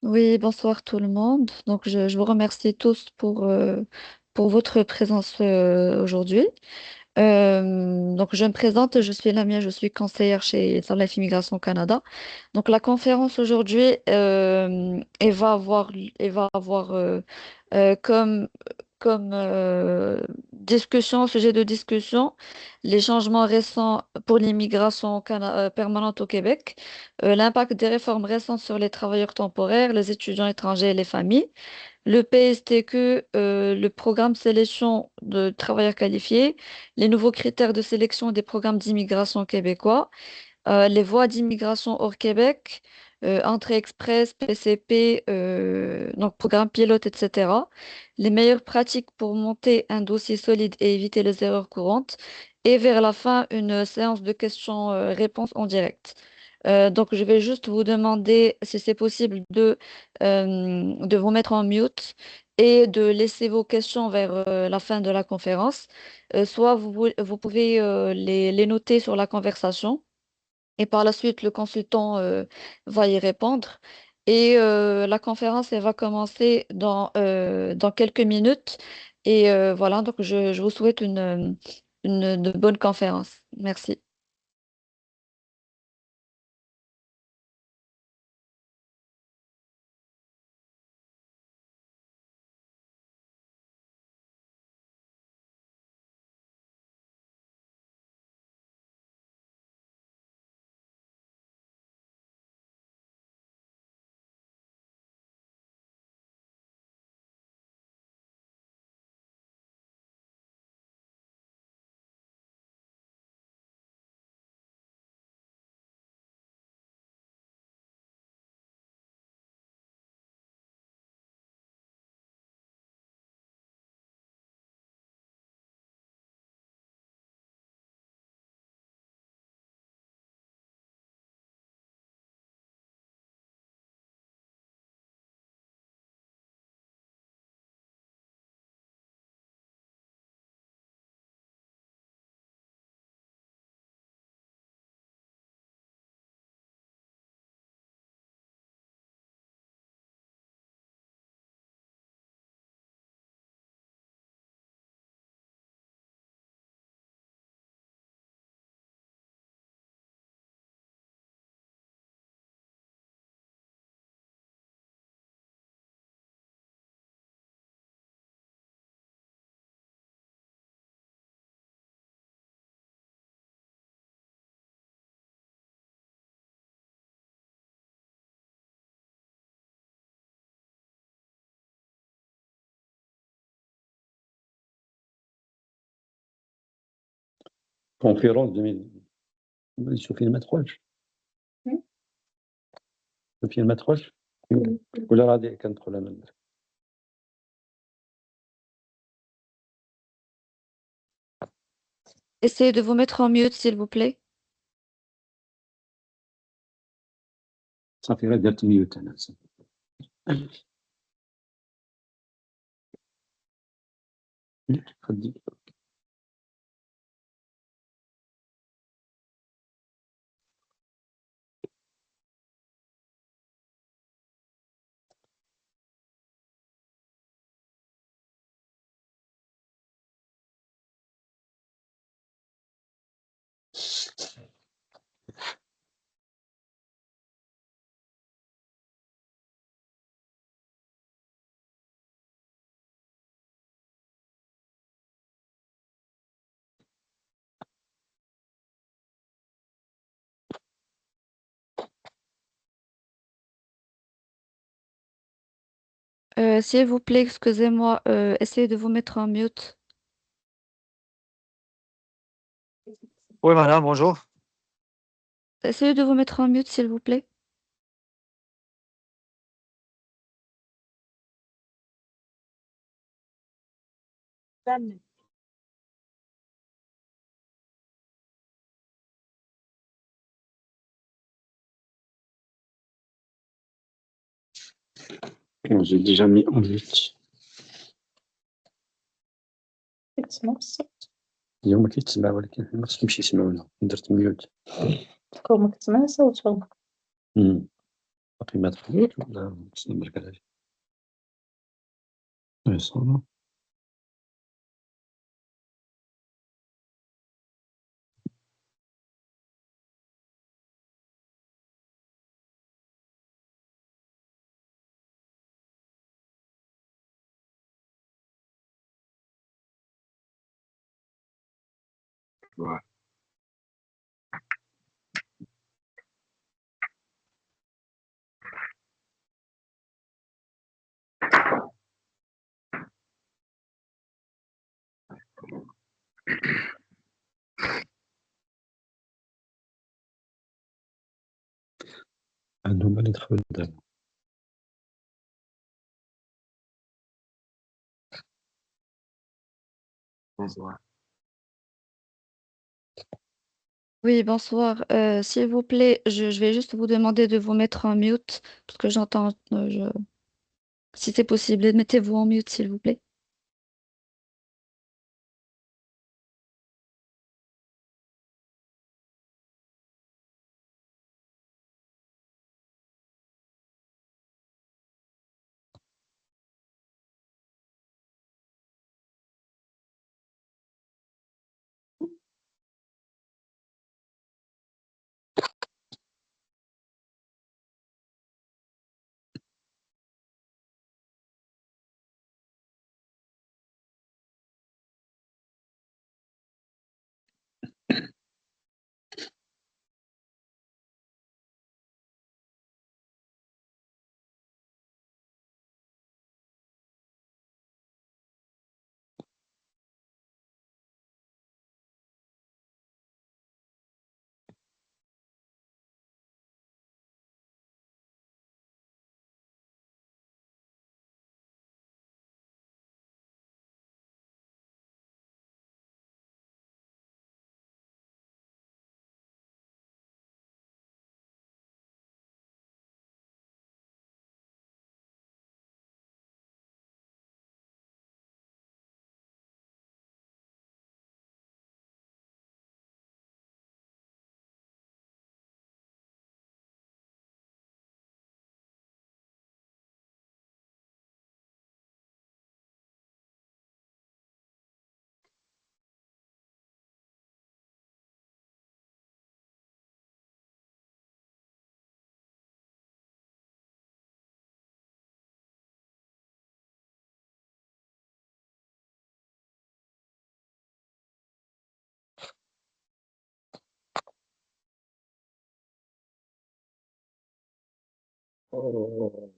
Oui, bonsoir tout le monde. Donc, je vous remercie tous pour votre présence aujourd'hui. Donc, je me présente, je suis Lamia, je suis conseillère chez Sun Life Immigration Canada. Donc, la conférence aujourd'hui, elle va avoir comme discussion, sujet de discussion, les changements récents pour l'immigration permanente au Québec, l'impact des réformes récentes sur les travailleurs temporaires, les étudiants étrangers et les familles, le PSTQ, le programme de sélection de travailleurs qualifiés, les nouveaux critères de sélection des programmes d'immigration québécois, les voies d'immigration hors Québec, entrée express, PCP, donc programme pilote, etc. Les meilleures pratiques pour monter un dossier solide et éviter les erreurs courantes. Et vers la fin, une séance de questions-réponses en direct. Donc, je vais juste vous demander si c'est possible de vous mettre en mute et de laisser vos questions vers la fin de la conférence. Soit vous pouvez les noter sur la conversation et par la suite, le consultant va y répondre. Et la conférence, elle va commencer dans quelques minutes. Et voilà, donc je vous souhaite une bonne conférence. Merci. Conférence 2000. شوفي ما تدخلش شوفي ما تدخلش ولا غادي كندخل انا. Essayez de vous mettre en mute, s'il vous plaît. صافي غير درت ميوت انا. خدي. S'il vous plaît, excusez-moi, essayez de vous mettre en mute. Oui, madame, bonjour. Essayez de vous mettre en mute, s'il vous plaît. J'ai déjà mis en mute. اليوم كيتسمع ولكن ما خصهمش يسمعونا. درت ميوت. كون ما كتسمعش صوتهم. باقي ما تحضرش والّا خصنا ما ركزش؟ Ouais, ça va. Ouais. عندهم اللي دخلوا لدابا. Bonsoir. Oui, bonsoir. S'il vous plaît, je vais juste vous demander de vous mettre en mute parce que j'entends. Si c'est possible, mettez-vous en mute, s'il vous plaît. Oh.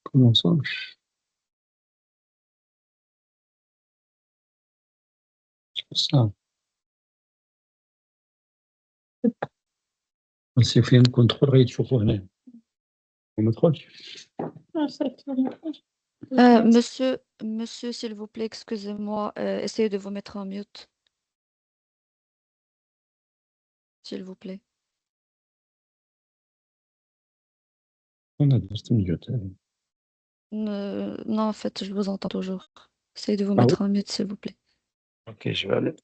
Comment ça? Ça. بس فين كنترول غيتشوفوا هنا وما تدخلش. Monsieur, s'il vous plaît, excusez-moi, essayez de vous mettre en mute, s'il vous plaît. انا درت ميوت. Non, en fait, je vous entends toujours. Essayez de vous Ah oui? mettre en mute, s'il vous plaît. Ok, je vais aller.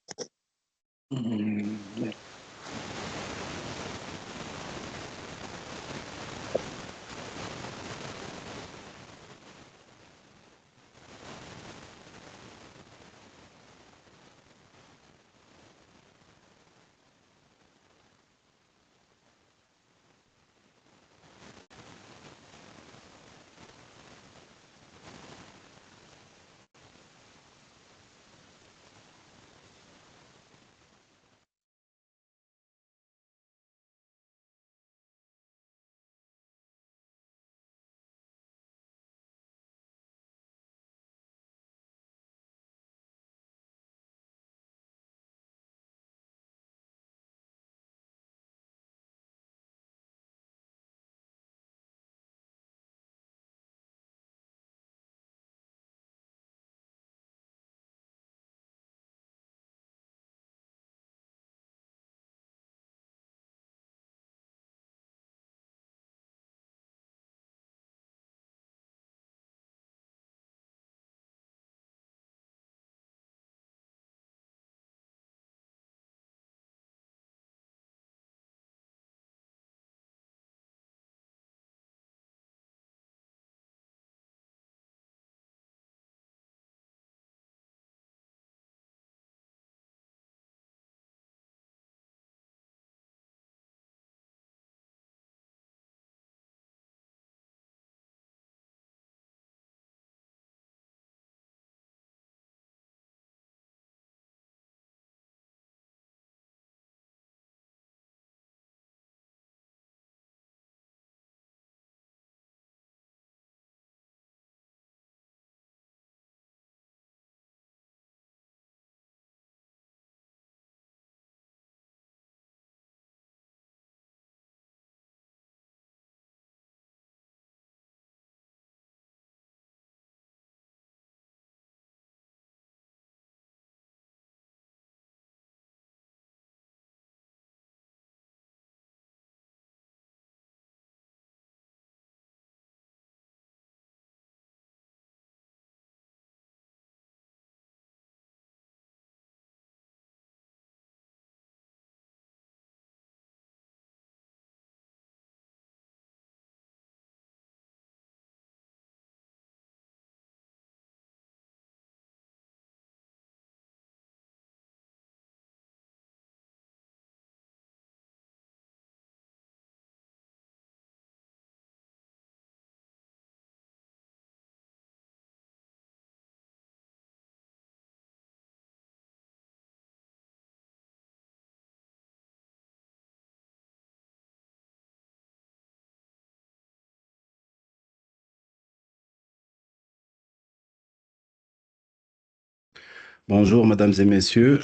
Bonjour, mesdames et messieurs.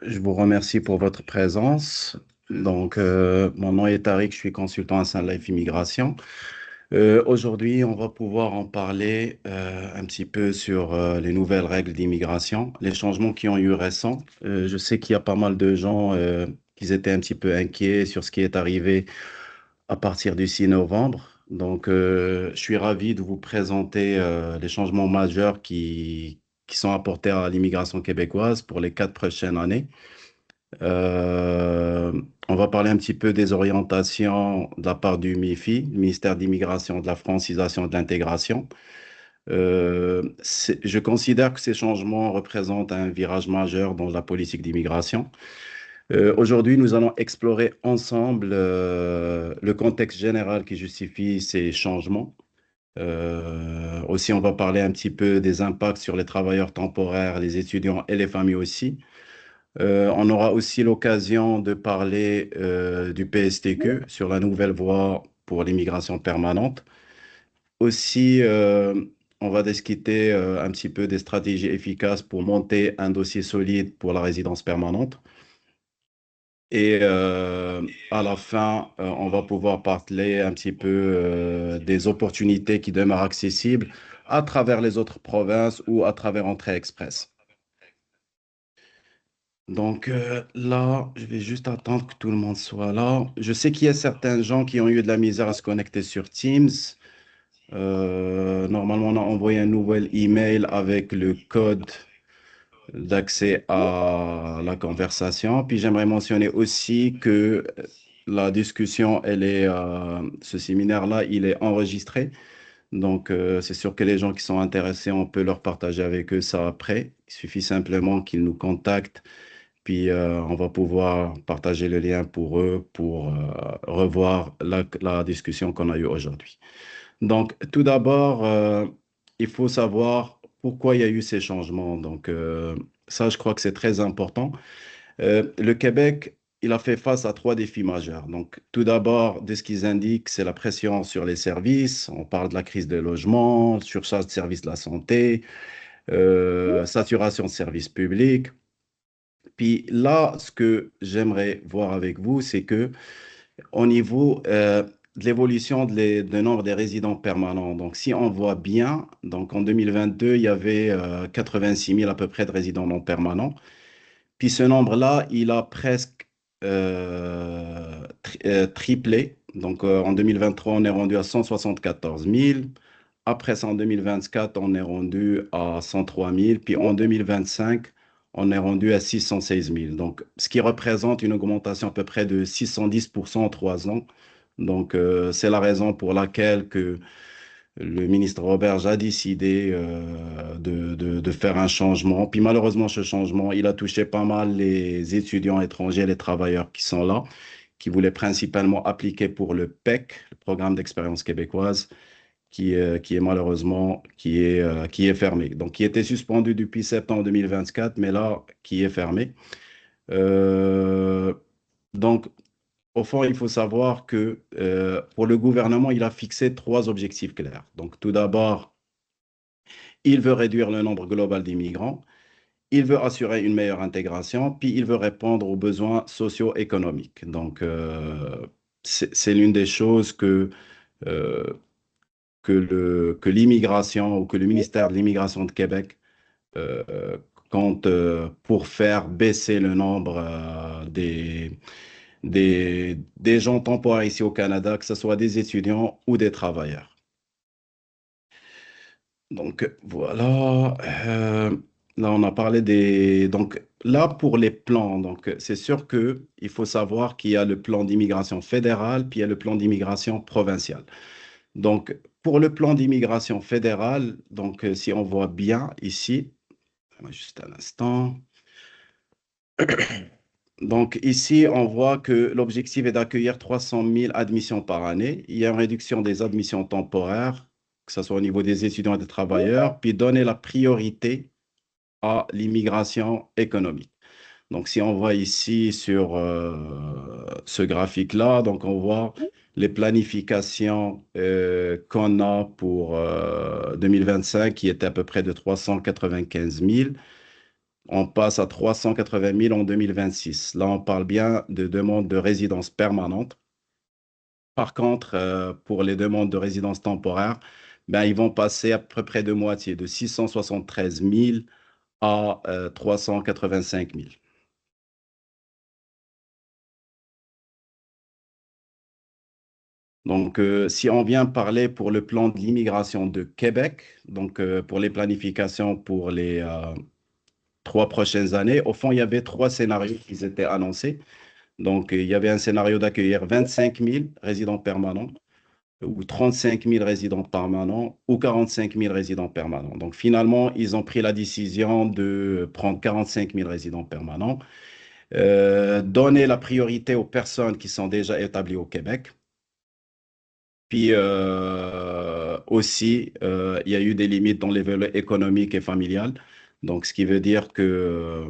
Je vous remercie pour votre présence. Mon nom est Tariq, je suis consultant à Sun Life Immigration. Aujourd'hui, on va pouvoir en parler un petit peu sur les nouvelles règles d'immigration, les changements qui ont eu récents. Je sais qu'il y a pas mal de gens qui étaient un petit peu inquiets sur ce qui est arrivé à partir du 6 novembre. Je suis ravi de vous présenter les changements majeurs qui sont apportés à l'immigration québécoise pour les 4 prochaines années. Euh, on va parler un petit peu des orientations de la part du MIFI, le ministère de l'Immigration, de la Francisation et de l'Intégration. Je considère que ces changements représentent un virage majeur dans la politique d'immigration. Aujourd'hui, nous allons explorer ensemble le contexte général qui justifie ces changements. Aussi, on va parler un petit peu des impacts sur les travailleurs temporaires, les étudiants et les familles aussi. On aura aussi l'occasion de parler du PSTQ sur la nouvelle voie pour l'immigration permanente. Aussi, on va discuter un petit peu des stratégies efficaces pour monter un dossier solide pour la résidence permanente. Et à la fin, on va pouvoir parler un petit peu des opportunités qui demeurent accessibles à travers les autres provinces ou à travers Entrée Express. Là, je vais juste attendre que tout le monde soit là. Je sais qu'il y a certains gens qui ont eu de la misère à se connecter sur Teams. Normalement, on a envoyé un nouvel email avec le code d'accès à la conversation. Puis j'aimerais mentionner aussi que la discussion, ce séminaire-là, il est enregistré. C'est sûr que les gens qui sont intéressés, on peut leur partager avec eux ça après. Il suffit simplement qu'ils nous contactent, puis on va pouvoir partager le lien pour eux pour revoir la discussion qu'on a eue aujourd'hui. Tout d'abord, il faut savoir pourquoi il y a eu ces changements. Ça, je crois que c'est très important. Le Québec, il a fait face à 3 défis majeurs. Tout d'abord, de ce qu'ils indiquent, c'est la pression sur les services. On parle de la crise des logements, surcharge de services de la santé, saturation de services publics. Puis là, ce que j'aimerais voir avec vous, c'est que au niveau de l'évolution de nombre des résidents permanents, donc si on voit bien, donc en 2022, il y avait 86 000 à peu près de résidents non permanents. Puis ce nombre-là, il a presque triplé. En 2023, on est rendu à 174 000. Après ça, en 2024, on est rendu à 103 000. Puis en 2025, on est rendu à 616 000. Donc, ce qui représente une augmentation à peu près de 610% en 3 ans. C'est la raison pour laquelle que le ministre Robert a décidé de faire un changement. Puis malheureusement, ce changement, il a touché pas mal les étudiants étrangers, les travailleurs qui sont là, qui voulaient principalement appliquer pour le PEC, le programme d'expérience québécoise, qui est malheureusement qui est fermé. Donc, qui était suspendu depuis septembre 2024, mais là, qui est fermé. Euh, donc, Au fond, il faut savoir que pour le gouvernement, il a fixé 3 objectifs clairs. Donc, tout d'abord, il veut réduire le nombre global d'immigrants, il veut assurer une meilleure intégration, puis il veut répondre aux besoins socio-économiques. C'est l'une des choses euh, que l'immigration ou que le ministère de l'Immigration de Québec euh, compte pour faire baisser le nombre des gens temporaires ici au Canada, que ce soit des étudiants ou des travailleurs. Voilà. Là, on a parlé des. Donc là, pour les plans, c'est sûr que il faut savoir qu'il y a le plan d'immigration fédéral, puis il y a le plan d'immigration provincial. Pour le plan d'immigration fédéral, si on voit bien ici, juste un instant. Donc ici, on voit que l'objectif est d'accueillir 300 000 admissions par année. Il y a une réduction des admissions temporaires, que ce soit au niveau des étudiants et des travailleurs, puis donner la priorité à l'immigration économique. Donc si on voit ici sur ce graphique-là, on voit les planifications qu'on a pour 2025 qui étaient à peu près de 395 000. On passe à 380 000 en 2026. Là, on parle bien de demandes de résidence permanente. Par contre, pour les demandes de résidence temporaire, ben, ils vont passer à peu près de moitié, de 673 000 à 385 000. Donc, si on vient parler pour le plan de l'immigration de Québec, donc pour les planifications pour les 3 prochaines années, au fond, il y avait 3 scénarios qui étaient annoncés. Donc, il y avait un scénario d'accueillir 25 000 résidents permanents, ou 35 000 résidents permanents, ou 45 000 résidents permanents. Donc, finalement, ils ont pris la décision de prendre 45 000 résidents permanents, donner la priorité aux personnes qui sont déjà établies au Québec. Puis aussi, il y a eu des limites dans les volets économiques et familiales. Donc, ce qui veut dire que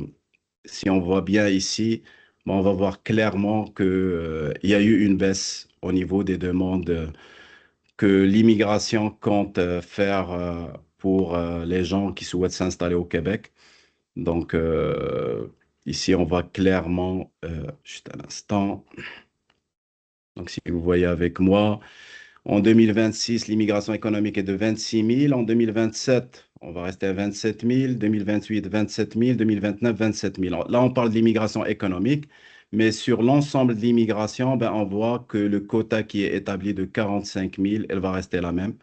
si on voit bien ici, ben, on va voir clairement que, il y a eu une baisse au niveau des demandes que l'immigration compte faire pour les gens qui souhaitent s'installer au Québec. Donc, ici, on voit clairement, juste un instant, donc si vous voyez avec moi, en 2026, l'immigration économique est de 26 000. En 2027, on va rester à 27 000. 2028, 27 000. 2029, 27 000. Là, on parle de l'immigration économique, mais sur l'ensemble de l'immigration, ben, on voit que le quota qui est établi de 45 000, elle va rester la même.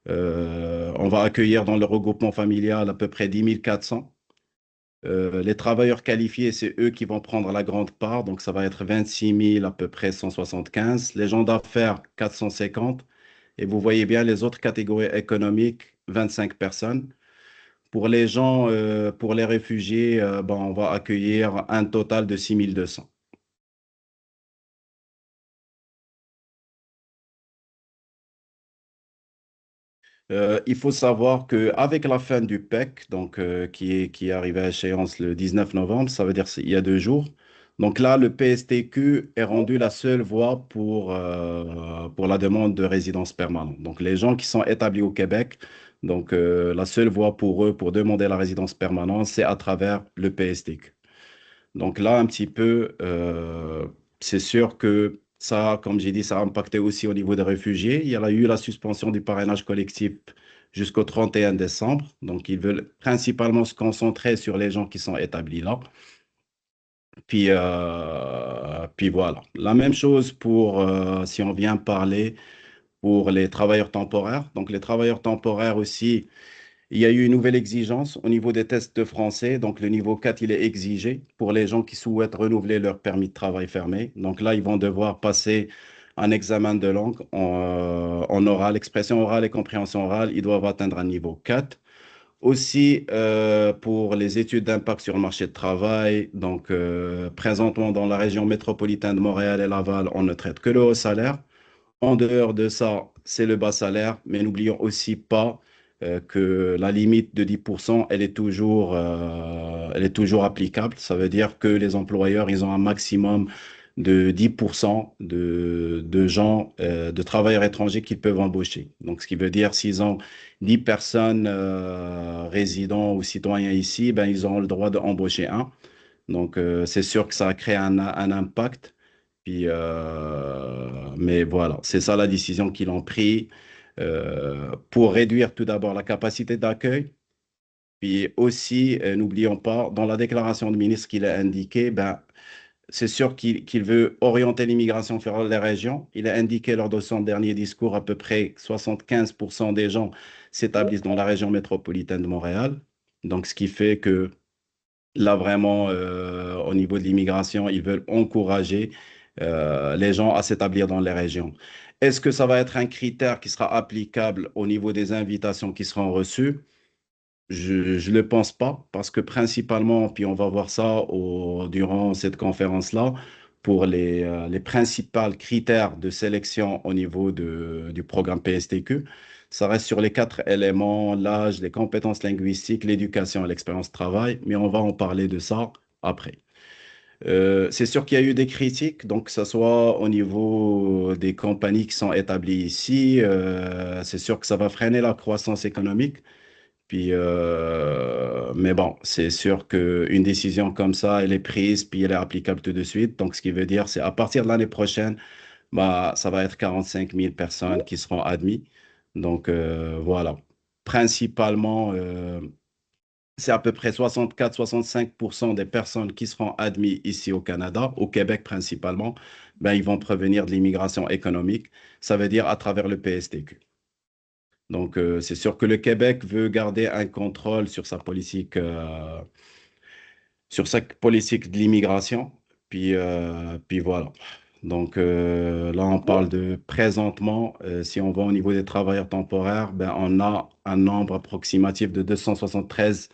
On va accueillir dans le regroupement familial à peu près 10 400. Les travailleurs qualifiés, c'est eux qui vont prendre la grande part, donc ça va être 26 000 à peu près 175. Les gens d'affaires, 450. Et vous voyez bien les autres catégories économiques, 25 personnes. Pour les gens, pour les réfugiés, ben, on va accueillir un total de 6 200. Il faut savoir qu'avec la fin du PEC, donc, qui est arrivé à échéance le 19 novembre, ça veut dire il y a 2 jours, donc là, le PSTQ est rendu la seule voie pour la demande de résidence permanente. Donc les gens qui sont établis au Québec, donc la seule voie pour eux pour demander la résidence permanente, c'est à travers le PSTQ. Donc là, un petit peu, c'est sûr que ça, comme j'ai dit, ça a impacté aussi au niveau des réfugiés. Il y a eu la suspension du parrainage collectif jusqu'au 31 décembre. Donc, ils veulent principalement se concentrer sur les gens qui sont établis là. Puis voilà. La même chose pour, si on vient parler pour les travailleurs temporaires. Donc, les travailleurs temporaires aussi, il y a eu une nouvelle exigence au niveau des tests de français. Donc, le niveau 4, il est exigé pour les gens qui souhaitent renouveler leur permis de travail fermé. Donc là, ils vont devoir passer un examen de langue en oral, expression orale et compréhension orale. Ils doivent atteindre un niveau 4. Aussi, pour les études d'impact sur le marché de travail, donc présentement dans la région métropolitaine de Montréal et Laval, on ne traite que le haut salaire. En dehors de ça, c'est le bas salaire, mais n'oublions aussi pas que la limite de 10%, elle est toujours applicable. Ça veut dire que les employeurs, ils ont un maximum de 10% de gens, de travailleurs étrangers qu'ils peuvent embaucher. Donc, ce qui veut dire, s'ils ont 10 personnes résidents ou citoyens ici, ben, ils auront le droit d'embaucher un. Donc, c'est sûr que ça a créé un impact. Puis, mais voilà, c'est ça la décision qu'ils ont prise pour réduire tout d'abord la capacité d'accueil. Puis aussi, n'oublions pas, dans la déclaration de ministre qu'il a indiqué, ben, c'est sûr qu'il veut orienter l'immigration vers les régions. Il a indiqué lors de son dernier discours à peu près 75% des gens s'établissent dans la région métropolitaine de Montréal. Donc, ce qui fait que là, vraiment, au niveau de l'immigration, ils veulent encourager les gens à s'établir dans les régions. Est-ce que ça va être un critère qui sera applicable au niveau des invitations qui seront reçues? Je ne le pense pas, parce que principalement, puis on va voir ça durant cette conférence-là, pour les principaux critères de sélection au niveau du programme PSTQ, ça reste sur les 4 éléments: l'âge, les compétences linguistiques, l'éducation et l'expérience de travail, mais on va en parler de ça après. C'est sûr qu'il y a eu des critiques, donc que ce soit au niveau des compagnies qui sont établies ici, c'est sûr que ça va freiner la croissance économique. Puis Mais bon, c'est sûr qu'une décision comme ça, elle est prise, puis elle est applicable tout de suite. Donc, ce qui veut dire, c'est à partir de l'année prochaine, bah, ça va être 45 000 personnes qui seront admises. Donc, voilà. Principalement, c'est à peu près 64-65% des personnes qui seront admises ici au Canada, au Québec principalement, ben, ils vont provenir de l'immigration économique. Ça veut dire à travers le PSTQ. Donc, c'est sûr que le Québec veut garder un contrôle sur sa politique de l'immigration. Puis voilà. Donc, là, on parle de présentement, si on va au niveau des travailleurs temporaires, ben, on a un nombre approximatif de 273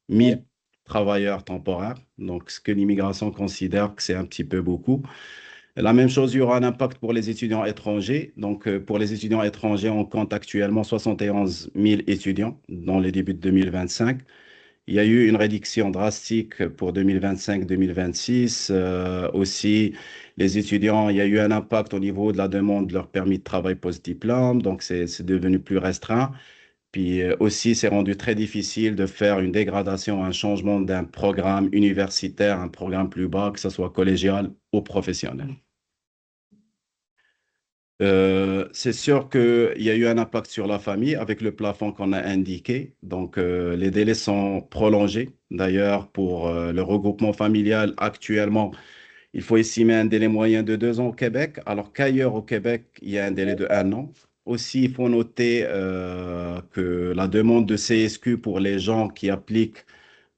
000 travailleurs temporaires. Donc, ce que l'immigration considère que c'est un petit peu beaucoup. La même chose, il y aura un impact pour les étudiants étrangers. Donc, pour les étudiants étrangers, on compte actuellement 71 000 étudiants dans les débuts de 2025. Il y a eu une réduction drastique pour 2025-2026. Aussi, les étudiants, il y a eu un impact au niveau de la demande de leur permis de travail post-diplôme. Donc, c'est devenu plus restreint. Puis aussi, c'est rendu très difficile de faire une dégradation, un changement d'un programme universitaire, un programme plus bas, que ce soit collégial ou professionnel. C'est sûr qu'il y a eu un impact sur la famille avec le plafond qu'on a indiqué. Donc, les délais sont prolongés. D'ailleurs, pour le regroupement familial, actuellement, il faut estimer un délai moyen de 2 ans au Québec, alors qu'ailleurs au Québec, il y a un délai de 1 an. Aussi, il faut noter que la demande de CSQ pour les gens qui appliquent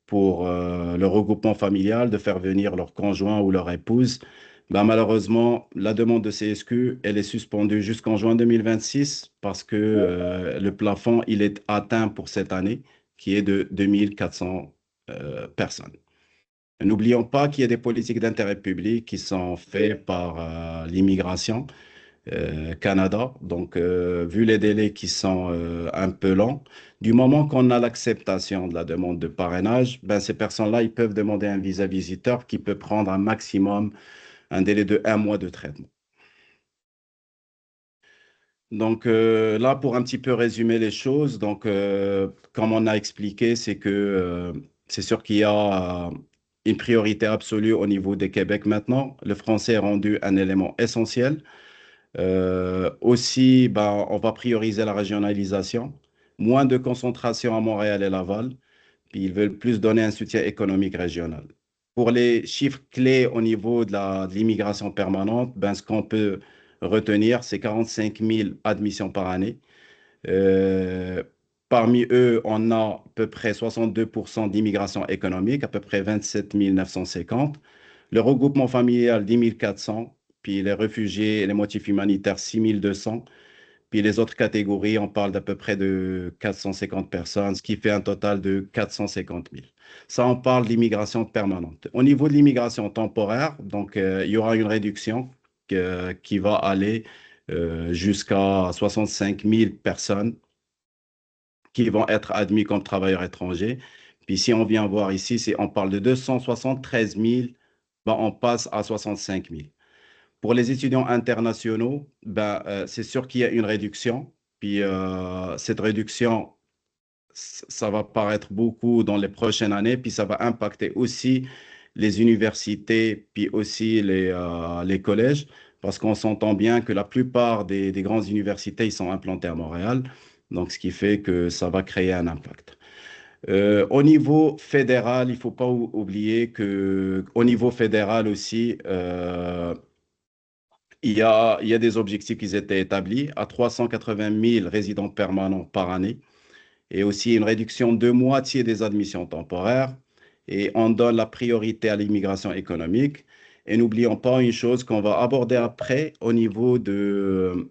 pour le regroupement familial, de faire venir leur conjoint ou leur épouse, ben, malheureusement, la demande de CSQ, elle est suspendue jusqu'en juin 2026 parce que le plafond, il est atteint pour cette année, qui est de 2400 personnes. N'oublions pas qu'il y a des politiques d'intérêt public qui sont faites par l'immigration Canada. Donc, vu les délais qui sont un peu longs, du moment qu'on a l'acceptation de la demande de parrainage, ben, ces personnes-là, ils peuvent demander un visa visiteur qui peut prendre un maximum un délai de 1 mois de traitement. Donc là, pour un petit peu résumer les choses, donc comme on a expliqué, c'est que c'est sûr qu'il y a une priorité absolue au niveau des Québec maintenant. Le français est rendu un élément essentiel. Aussi, ben, on va prioriser la régionalisation, moins de concentration à Montréal et Laval, puis ils veulent plus donner un soutien économique régional. Pour les chiffres clés au niveau de l'immigration permanente, ben, ce qu'on peut retenir, c'est 45 000 admissions par année. Euh, Parmi eux, on a à peu près 62% d'immigration économique, à peu près 27 950. Le regroupement familial, 10 400. Puis les réfugiés et les motifs humanitaires, 6 200. Puis les autres catégories, on parle d'à peu près de 450 personnes, ce qui fait un total de 450 000. Ça, on parle d'immigration permanente. Au niveau de l'immigration temporaire, donc, il y aura une réduction qui va aller jusqu'à 65 000 personnes qui vont être admis comme travailleurs étrangers. Puis si on vient voir ici, on parle de 273 000, ben, on passe à 65 000. Pour les étudiants internationaux, ben, c'est sûr qu'il y a une réduction. Puis cette réduction, ça va paraître beaucoup dans les prochaines années, puis ça va impacter aussi les universités, puis aussi les collèges, parce qu'on s'entend bien que la plupart des grandes universités, ils sont implantés à Montréal, donc ce qui fait que ça va créer un impact. Au niveau fédéral, il ne faut pas oublier qu'au niveau fédéral aussi, il y a des objectifs qui étaient établis à 380 000 résidents permanents par année et aussi une réduction de moitié des admissions temporaires. Et on donne la priorité à l'immigration économique. Et n'oublions pas une chose qu'on va aborder après au niveau de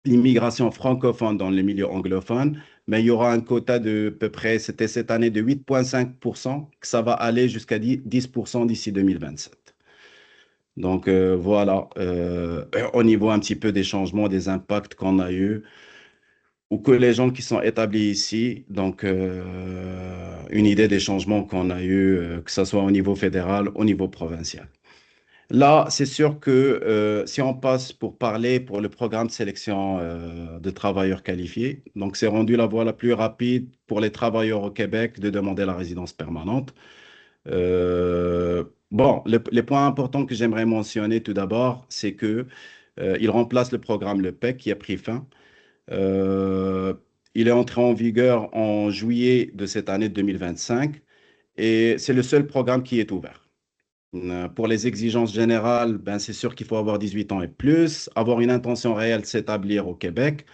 l'immigration francophone dans les milieux anglophones. Mais il y aura un quota de peu près, c'était cette année de 8,5%, que ça va aller jusqu'à 10% d'ici 2027. Donc voilà, au niveau un petit peu des changements, des impacts qu'on a eu ou que les gens qui sont établis ici, donc une idée des changements qu'on a eu, que ce soit au niveau fédéral, au niveau provincial. Là, c'est sûr que si on passe pour parler pour le programme de sélection de travailleurs qualifiés, donc c'est rendu la voie la plus rapide pour les travailleurs au Québec de demander la résidence permanente. Bon, les points importants que j'aimerais mentionner tout d'abord, c'est que il remplace le programme Le PEC qui a pris fin. Euh, il est entré en vigueur en juillet de cette année 2025 et c'est le seul programme qui est ouvert. Pour les exigences générales, ben, c'est sûr qu'il faut avoir 18 ans et plus, avoir une intention réelle de s'établir au Québec,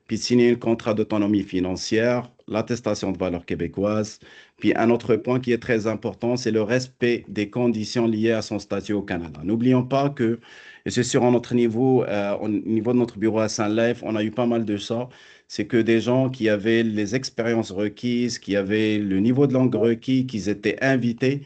puis signer un contrat d'autonomie financière, l'attestation de valeur québécoise. Puis un autre point qui est très important, c'est le respect des conditions liées à son statut au Canada. N'oublions pas que, et c'est sur notre niveau, au niveau de notre bureau à Saint-Life, on a eu pas mal de ça. C'est que des gens qui avaient les expériences requises, qui avaient le niveau de langue requis, qu'ils étaient invités,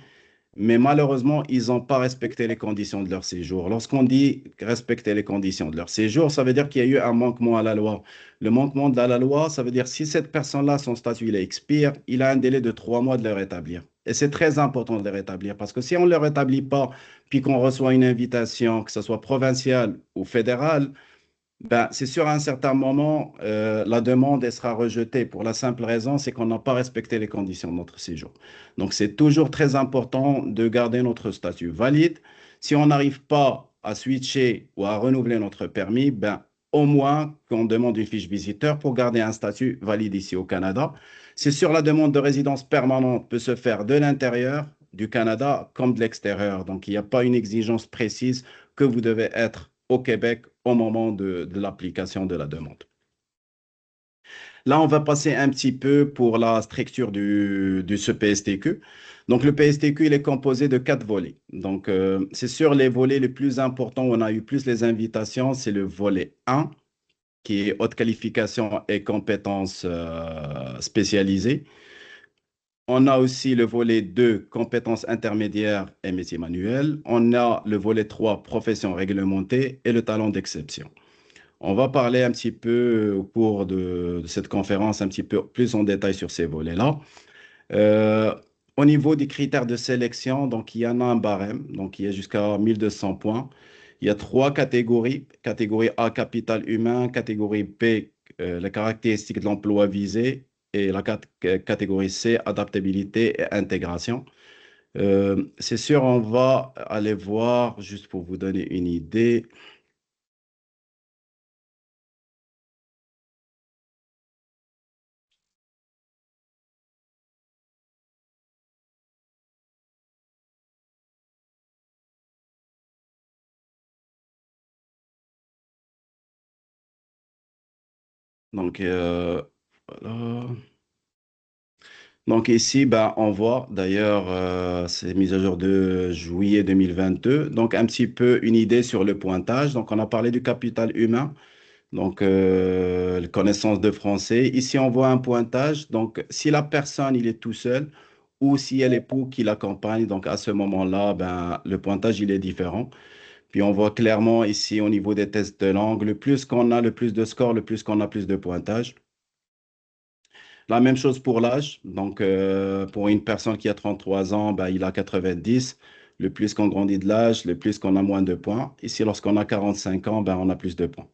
mais malheureusement, ils n'ont pas respecté les conditions de leur séjour. Lorsqu'on dit respecter les conditions de leur séjour, ça veut dire qu'il y a eu un manquement à la loi. Le manquement de la loi, ça veut dire si cette personne-là, son statut, il expire, il a un délai de 3 mois de le rétablir. Et c'est très important de le rétablir parce que si on ne le rétablit pas, puis qu'on reçoit une invitation, que ce soit provinciale ou fédérale, ben, c'est sûr, à un certain moment, la demande elle sera rejetée pour la simple raison, c'est qu'on n'a pas respecté les conditions de notre séjour. Donc, c'est toujours très important de garder notre statut valide. Si on n'arrive pas à switcher ou à renouveler notre permis, ben, au moins qu'on demande une fiche visiteur pour garder un statut valide ici au Canada. C'est sûr, la demande de résidence permanente peut se faire de l'intérieur du Canada comme de l'extérieur. Donc, il n'y a pas une exigence précise que vous devez être au Québec au moment de l'application de la demande. Là, on va passer un petit peu pour la structure de ce PSTQ. Donc, le PSTQ, il est composé de 4 volets. Donc, c'est sûr, les volets les plus importants, où on a eu plus les invitations, c'est le volet 1, qui est haute qualification et compétences spécialisées. On a aussi le volet 2, compétences intermédiaires et métiers manuels. On a le volet 3, professions réglementées et le talent d'exception. On va parler un petit peu au cours de cette conférence, un petit peu plus en détail sur ces volets-là. Euh, Au niveau des critères de sélection, donc il y en a un barème, donc il y a jusqu'à 1200 points. Il y a 3 catégories. Catégorie A, capital humain. Catégorie B, les caractéristiques de l'emploi visé. Et la catégorie C, adaptabilité et intégration. C'est sûr, on va aller voir, juste pour vous donner une idée. Donc, voilà. Donc ici, ben, on voit d'ailleurs, c'est mise à jour de juillet 2022. Donc un petit peu une idée sur le pointage. Donc on a parlé du capital humain, donc les connaissances de français. Ici, on voit un pointage. Donc si la personne, il est tout seul ou si elle est pour qui l'accompagne, donc à ce moment-là, ben, le pointage, il est différent. Puis on voit clairement ici au niveau des tests de langue, le plus qu'on a, le plus de scores, le plus qu'on a, plus de pointage. La même chose pour l'âge. Donc, pour une personne qui a 33 ans, ben, il a 90. Le plus qu'on grandit de l'âge, le plus qu'on a moins de points. Ici, lorsqu'on a 45 ans, ben, on a plus de points.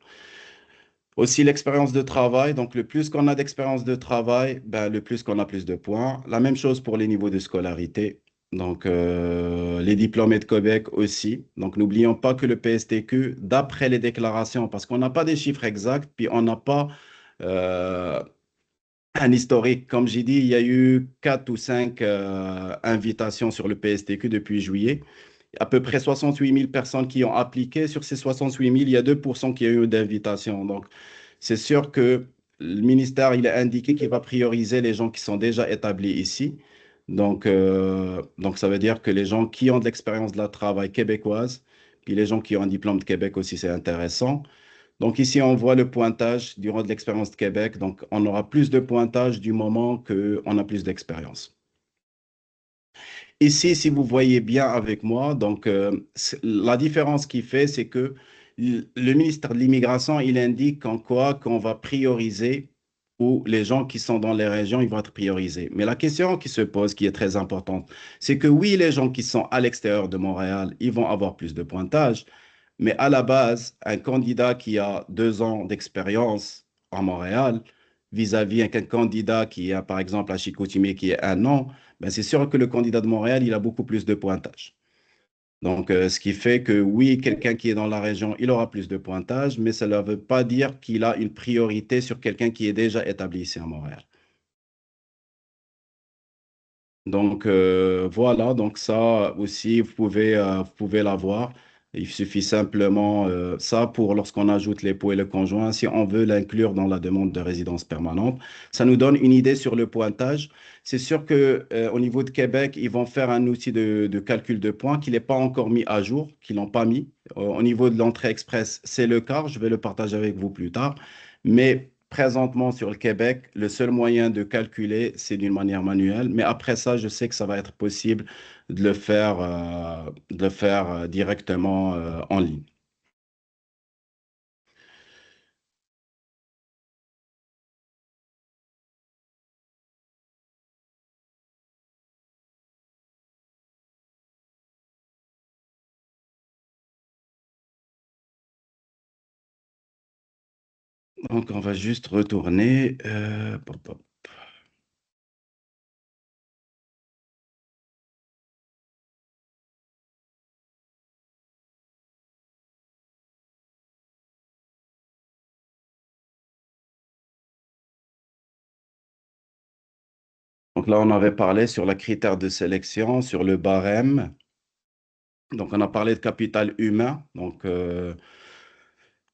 Aussi, l'expérience de travail. Donc, le plus qu'on a d'expérience de travail, ben, le plus qu'on a plus de points. La même chose pour les niveaux de scolarité. Donc, les diplômés de Québec aussi. Donc, n'oublions pas que le PSTQ, d'après les déclarations, parce qu'on n'a pas des chiffres exacts, puis on n'a pas euh, un historique. Comme j'ai dit, il y a eu 4 ou 5 invitations sur le PSTQ depuis juillet. À peu près 68 000 personnes qui ont appliqué. Sur ces 68 000, il y a 2% qui ont eu d'invitation. Donc, c'est sûr que le ministère, il a indiqué qu'il va prioriser les gens qui sont déjà établis ici. Donc, ça veut dire que les gens qui ont de l'expérience de la travail québécoise, puis les gens qui ont un diplôme de Québec aussi, c'est intéressant. Donc ici, on voit le pointage durant de l'expérience de Québec. Donc, on aura plus de pointage du moment qu'on a plus d'expérience. Ici, si vous voyez bien avec moi, donc la différence qu'il fait, c'est que le ministère de l'Immigration, il indique en quoi qu'on va prioriser ou les gens qui sont dans les régions, ils vont être priorisés. Mais la question qui se pose, qui est très importante, c'est que oui, les gens qui sont à l'extérieur de Montréal, ils vont avoir plus de pointage, mais à la base, un candidat qui a 2 ans d'expérience à Montréal, vis-à-vis un candidat qui a, par exemple, à Chicoutimi, qui est 1 an, ben c'est sûr que le candidat de Montréal, il a beaucoup plus de pointage. Donc, ce qui fait que oui, quelqu'un qui est dans la région, il aura plus de pointage, mais ça ne veut pas dire qu'il a une priorité sur quelqu'un qui est déjà établi ici à Montréal. Donc, voilà, donc ça aussi, vous pouvez l'avoir. Il suffit simplement, ça pour lorsqu'on ajoute l'époux et le conjoint, si on veut l'inclure dans la demande de résidence permanente. Ça nous donne une idée sur le pointage. C'est sûr que, au niveau de Québec, ils vont faire un outil de calcul de points qui n'est pas encore mis à jour, qu'ils n'ont pas mis. Au niveau de l'entrée express, c'est le cas. Je vais le partager avec vous plus tard. Mais présentement, sur le Québec, le seul moyen de calculer, c'est d'une manière manuelle. Mais après ça, je sais que ça va être possible de le faire directement en ligne. Donc, on va juste retourner. Pop, pop. Donc là, on avait parlé sur la critère de sélection, sur le barème. Donc, on a parlé de capital humain. Donc,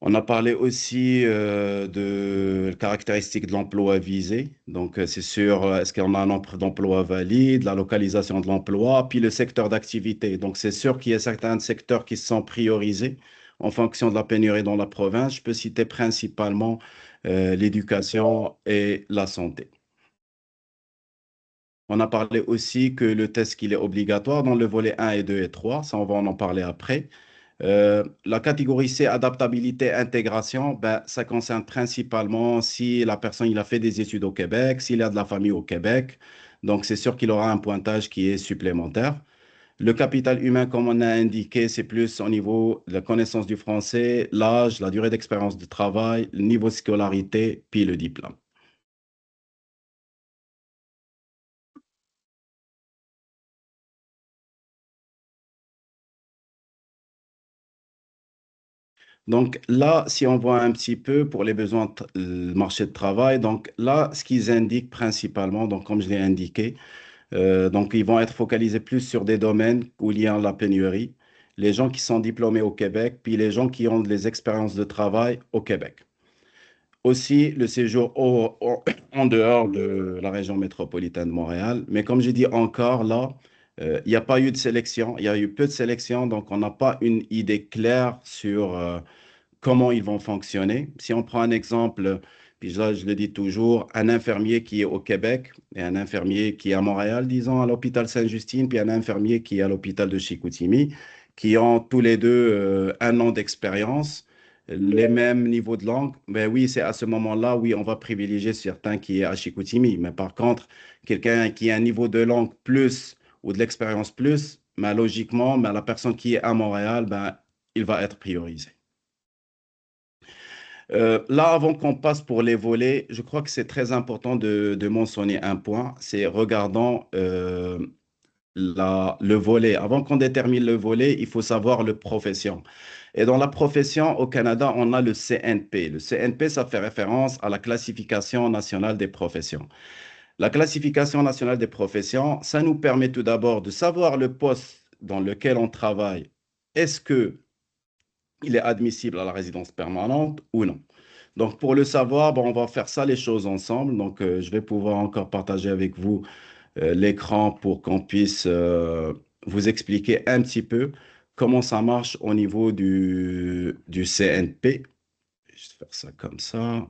on a parlé aussi de caractéristiques de l'emploi visé. Donc, c'est sûr, est-ce qu'on a un nombre d'emplois valides, la localisation de l'emploi, puis le secteur d'activité. Donc, c'est sûr qu'il y a certains secteurs qui sont priorisés en fonction de la pénurie dans la province. Je peux citer principalement l'éducation et la santé. On a parlé aussi que le test qu'il est obligatoire dans le volet 1 et 2 et 3. Ça, on va en parler après. La catégorie C, adaptabilité, intégration, ben, ça concerne principalement si la personne il a fait des études au Québec, s'il a de la famille au Québec. Donc, c'est sûr qu'il aura un pointage qui est supplémentaire. Le capital humain, comme on a indiqué, c'est plus au niveau de la connaissance du français, l'âge, la durée d'expérience de travail, le niveau de scolarité, puis le diplôme. Donc là, si on voit un petit peu pour les besoins le marché de travail, donc là, ce qu'ils indiquent principalement, donc comme je l'ai indiqué, donc ils vont être focalisés plus sur des domaines où il y a la pénurie, les gens qui sont diplômés au Québec, puis les gens qui ont des expériences de travail au Québec. Aussi, le séjour en dehors de la région métropolitaine de Montréal. Mais comme j'ai dit encore, là, il n'y a pas eu de sélection, il y a eu peu de sélection, donc on n'a pas une idée claire sur comment ils vont fonctionner. Si on prend un exemple, puis là, je le dis toujours, un infirmier qui est au Québec et un infirmier qui est à Montréal, disons, à l'hôpital Sainte-Justine, puis un infirmier qui est à l'hôpital de Chicoutimi, qui ont tous les deux 1 an d'expérience, les mêmes niveaux de langue, ben oui, c'est à ce moment-là, oui, on va privilégier certains qui est à Chicoutimi. Mais par contre, quelqu'un qui a un niveau de langue plus ou de l'expérience plus, ben, logiquement, ben, la personne qui est à Montréal, ben, il va être priorisé. Là, avant qu'on passe pour les volets, je crois que c'est très important de mentionner un point, c'est regardant le volet. Avant qu'on détermine le volet, il faut savoir le profession. Et dans la profession, au Canada, on a le CNP. Le CNP, ça fait référence à la classification nationale des professions. La classification nationale des professions, ça nous permet tout d'abord de savoir le poste dans lequel on travaille. Est-ce que il est admissible à la résidence permanente ou non? Donc, pour le savoir, bon, on va faire ça les choses ensemble. Donc, je vais pouvoir encore partager avec vous l'écran pour qu'on puisse vous expliquer un petit peu comment ça marche au niveau du CNP. Je vais juste faire ça comme ça.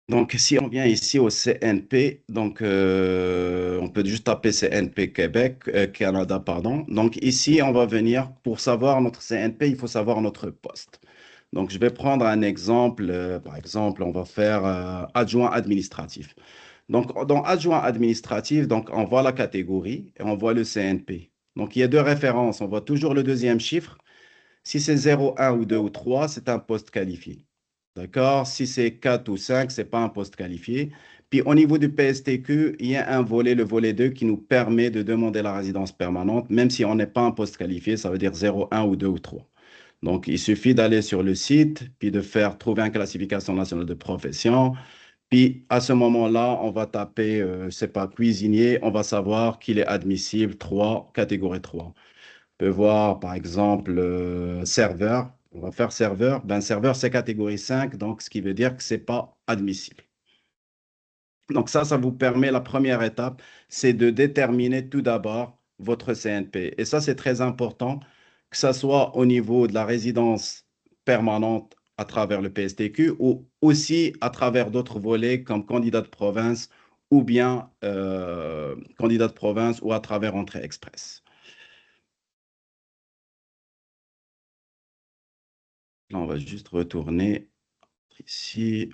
Donc, si on vient ici au CNP, donc on peut juste taper CNP Québec, Canada, pardon. Donc, ici, on va venir, pour savoir notre CNP, il faut savoir notre poste. Donc, je vais prendre un exemple. Par exemple, on va faire adjoint administratif. Donc, dans adjoint administratif, donc, on voit la catégorie et on voit le CNP. Donc, il y a deux références. On voit toujours le deuxième chiffre. Si c'est 0, 1 ou 2 ou 3, c'est un poste qualifié. D'accord? Si c'est 4 ou 5, ce n'est pas un poste qualifié. Puis au niveau du PSTQ, il y a un volet, le volet 2, qui nous permet de demander la résidence permanente, même si on n'est pas un poste qualifié, ça veut dire 0, 1 ou 2 ou 3. Donc, il suffit d'aller sur le site, puis de faire trouver une classification nationale de profession. Puis à ce moment-là, on va taper, je sais pas, cuisinier, on va savoir qu'il est admissible 3, catégorie 3 peut voir, par exemple, serveur. On va faire serveur. Ben, serveur, c'est catégorie 5, donc ce qui veut dire que ce n'est pas admissible. Donc ça vous permet, la première étape, c'est de déterminer tout d'abord votre CNP. Et ça, c'est très important, que ce soit au niveau de la résidence permanente à travers le PSTQ ou aussi à travers d'autres volets comme candidat de province ou bien candidat de province ou à travers entrée express. Là, on va juste retourner ici.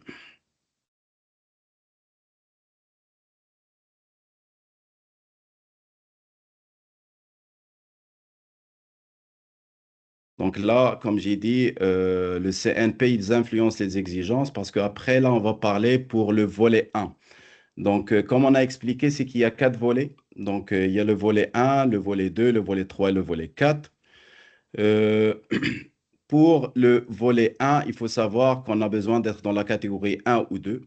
Donc là, comme j'ai dit, le CNP, ils influencent les exigences parce qu'après, là, on va parler pour le volet 1. Donc, comme on a expliqué, c'est qu'il y a 4 volets. Donc, il y a le volet 1, le volet 2, le volet 3 et le volet 4. Euh, pour le volet 1, il faut savoir qu'on a besoin d'être dans la catégorie 1 ou 2,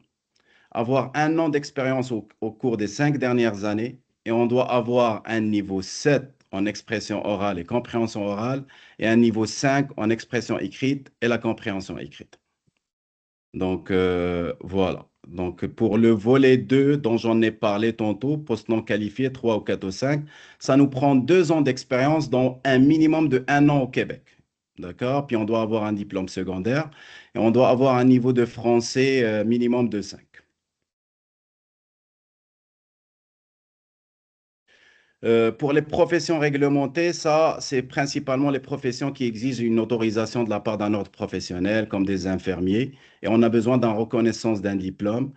avoir un an d'expérience au cours des 5 dernières années et on doit avoir un niveau 7 en expression orale et compréhension orale et un niveau 5 en expression écrite et la compréhension écrite. Donc, voilà. Donc, pour le volet 2, dont j'en ai parlé tantôt, poste non qualifié, 3 ou 4 ou 5, ça nous prend 2 ans d'expérience, dont un minimum de 1 an au Québec. D'accord? Puis on doit avoir un diplôme secondaire et on doit avoir un niveau de français minimum de 5. Pour les professions réglementées, ça, c'est principalement les professions qui exigent une autorisation de la part d'un ordre professionnel, comme des infirmiers, et on a besoin d'une reconnaissance d'un diplôme.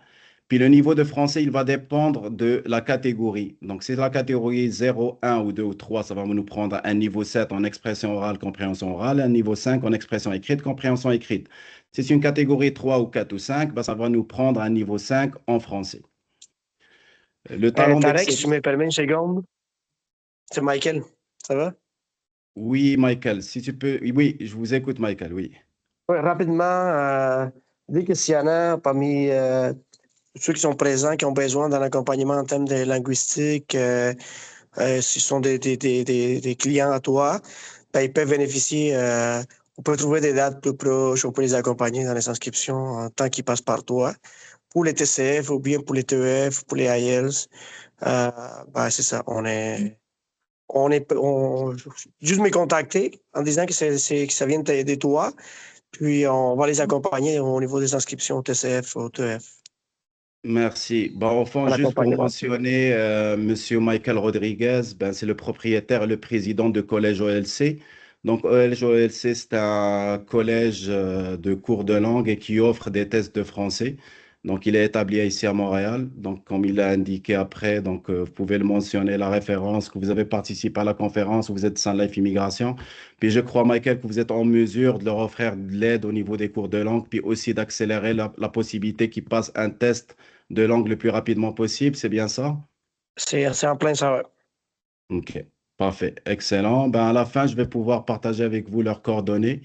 Puis le niveau de français, il va dépendre de la catégorie. Donc, si c'est la catégorie 0, 1 ou 2 ou 3, ça va nous prendre un niveau 7 en expression orale, compréhension orale, un niveau 5 en expression écrite, compréhension écrite. Si c'est une catégorie 3 ou 4 ou 5, ben, ça va nous prendre un niveau 5 en français. Le talent Tarek, si tu d'excellence. me permets une seconde, c'est Michael. Ça va? Oui, Michael, si tu peux. Oui, je vous écoute, Michael, oui. Oui, rapidement, dès que s'il y en a parmi ceux qui sont présents, qui ont besoin d'un accompagnement en termes de linguistique, s'ils sont des clients à toi, ben, ils peuvent bénéficier, on peut trouver des dates plus proches, on peut les accompagner dans les inscriptions en tant qu'ils passent par toi. Pour les TCF ou bien pour les TEF, pour les IELTS, ben, c'est ça, juste me contacter en disant que ça vient de toi, puis on va les accompagner au niveau des inscriptions au TCF, au TEF. Merci. Bon, enfin, À juste pour l'accompagnement. mentionner, Monsieur Michael Rodriguez, ben, c'est le propriétaire et le président de Collège OLC. Donc, Collège OLC, c'est un collège de cours de langue et qui offre des tests de français. Donc, il est établi ici à Montréal. Donc, comme il l'a indiqué après, donc, vous pouvez le mentionner, la référence, que vous avez participé à la conférence, vous êtes Sun Life Immigration. Puis, je crois, Michael, que vous êtes en mesure de leur offrir de l'aide au niveau des cours de langue, puis aussi d'accélérer la possibilité qu'ils passent un test de langue le plus rapidement possible, c'est bien ça? C'est en plein ça. Ouais. OK, parfait, excellent. Ben, à la fin, je vais pouvoir partager avec vous leurs coordonnées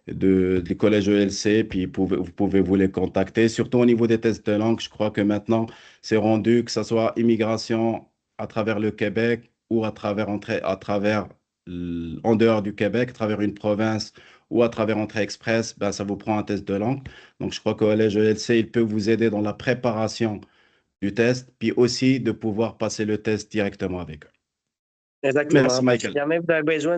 du collège ELC, puis vous pouvez vous les contacter. Surtout au niveau des tests de langue, je crois que maintenant, c'est rendu, que ce soit immigration à travers le Québec ou en dehors du Québec, à travers une province ou à travers Entrée Express, ben, ça vous prend un test de langue. Donc, je crois que le collège ELC, il peut vous aider dans la préparation du test, puis aussi de pouvoir passer le test directement avec eux. Exactement. Merci, Michael. Si jamais vous avez besoin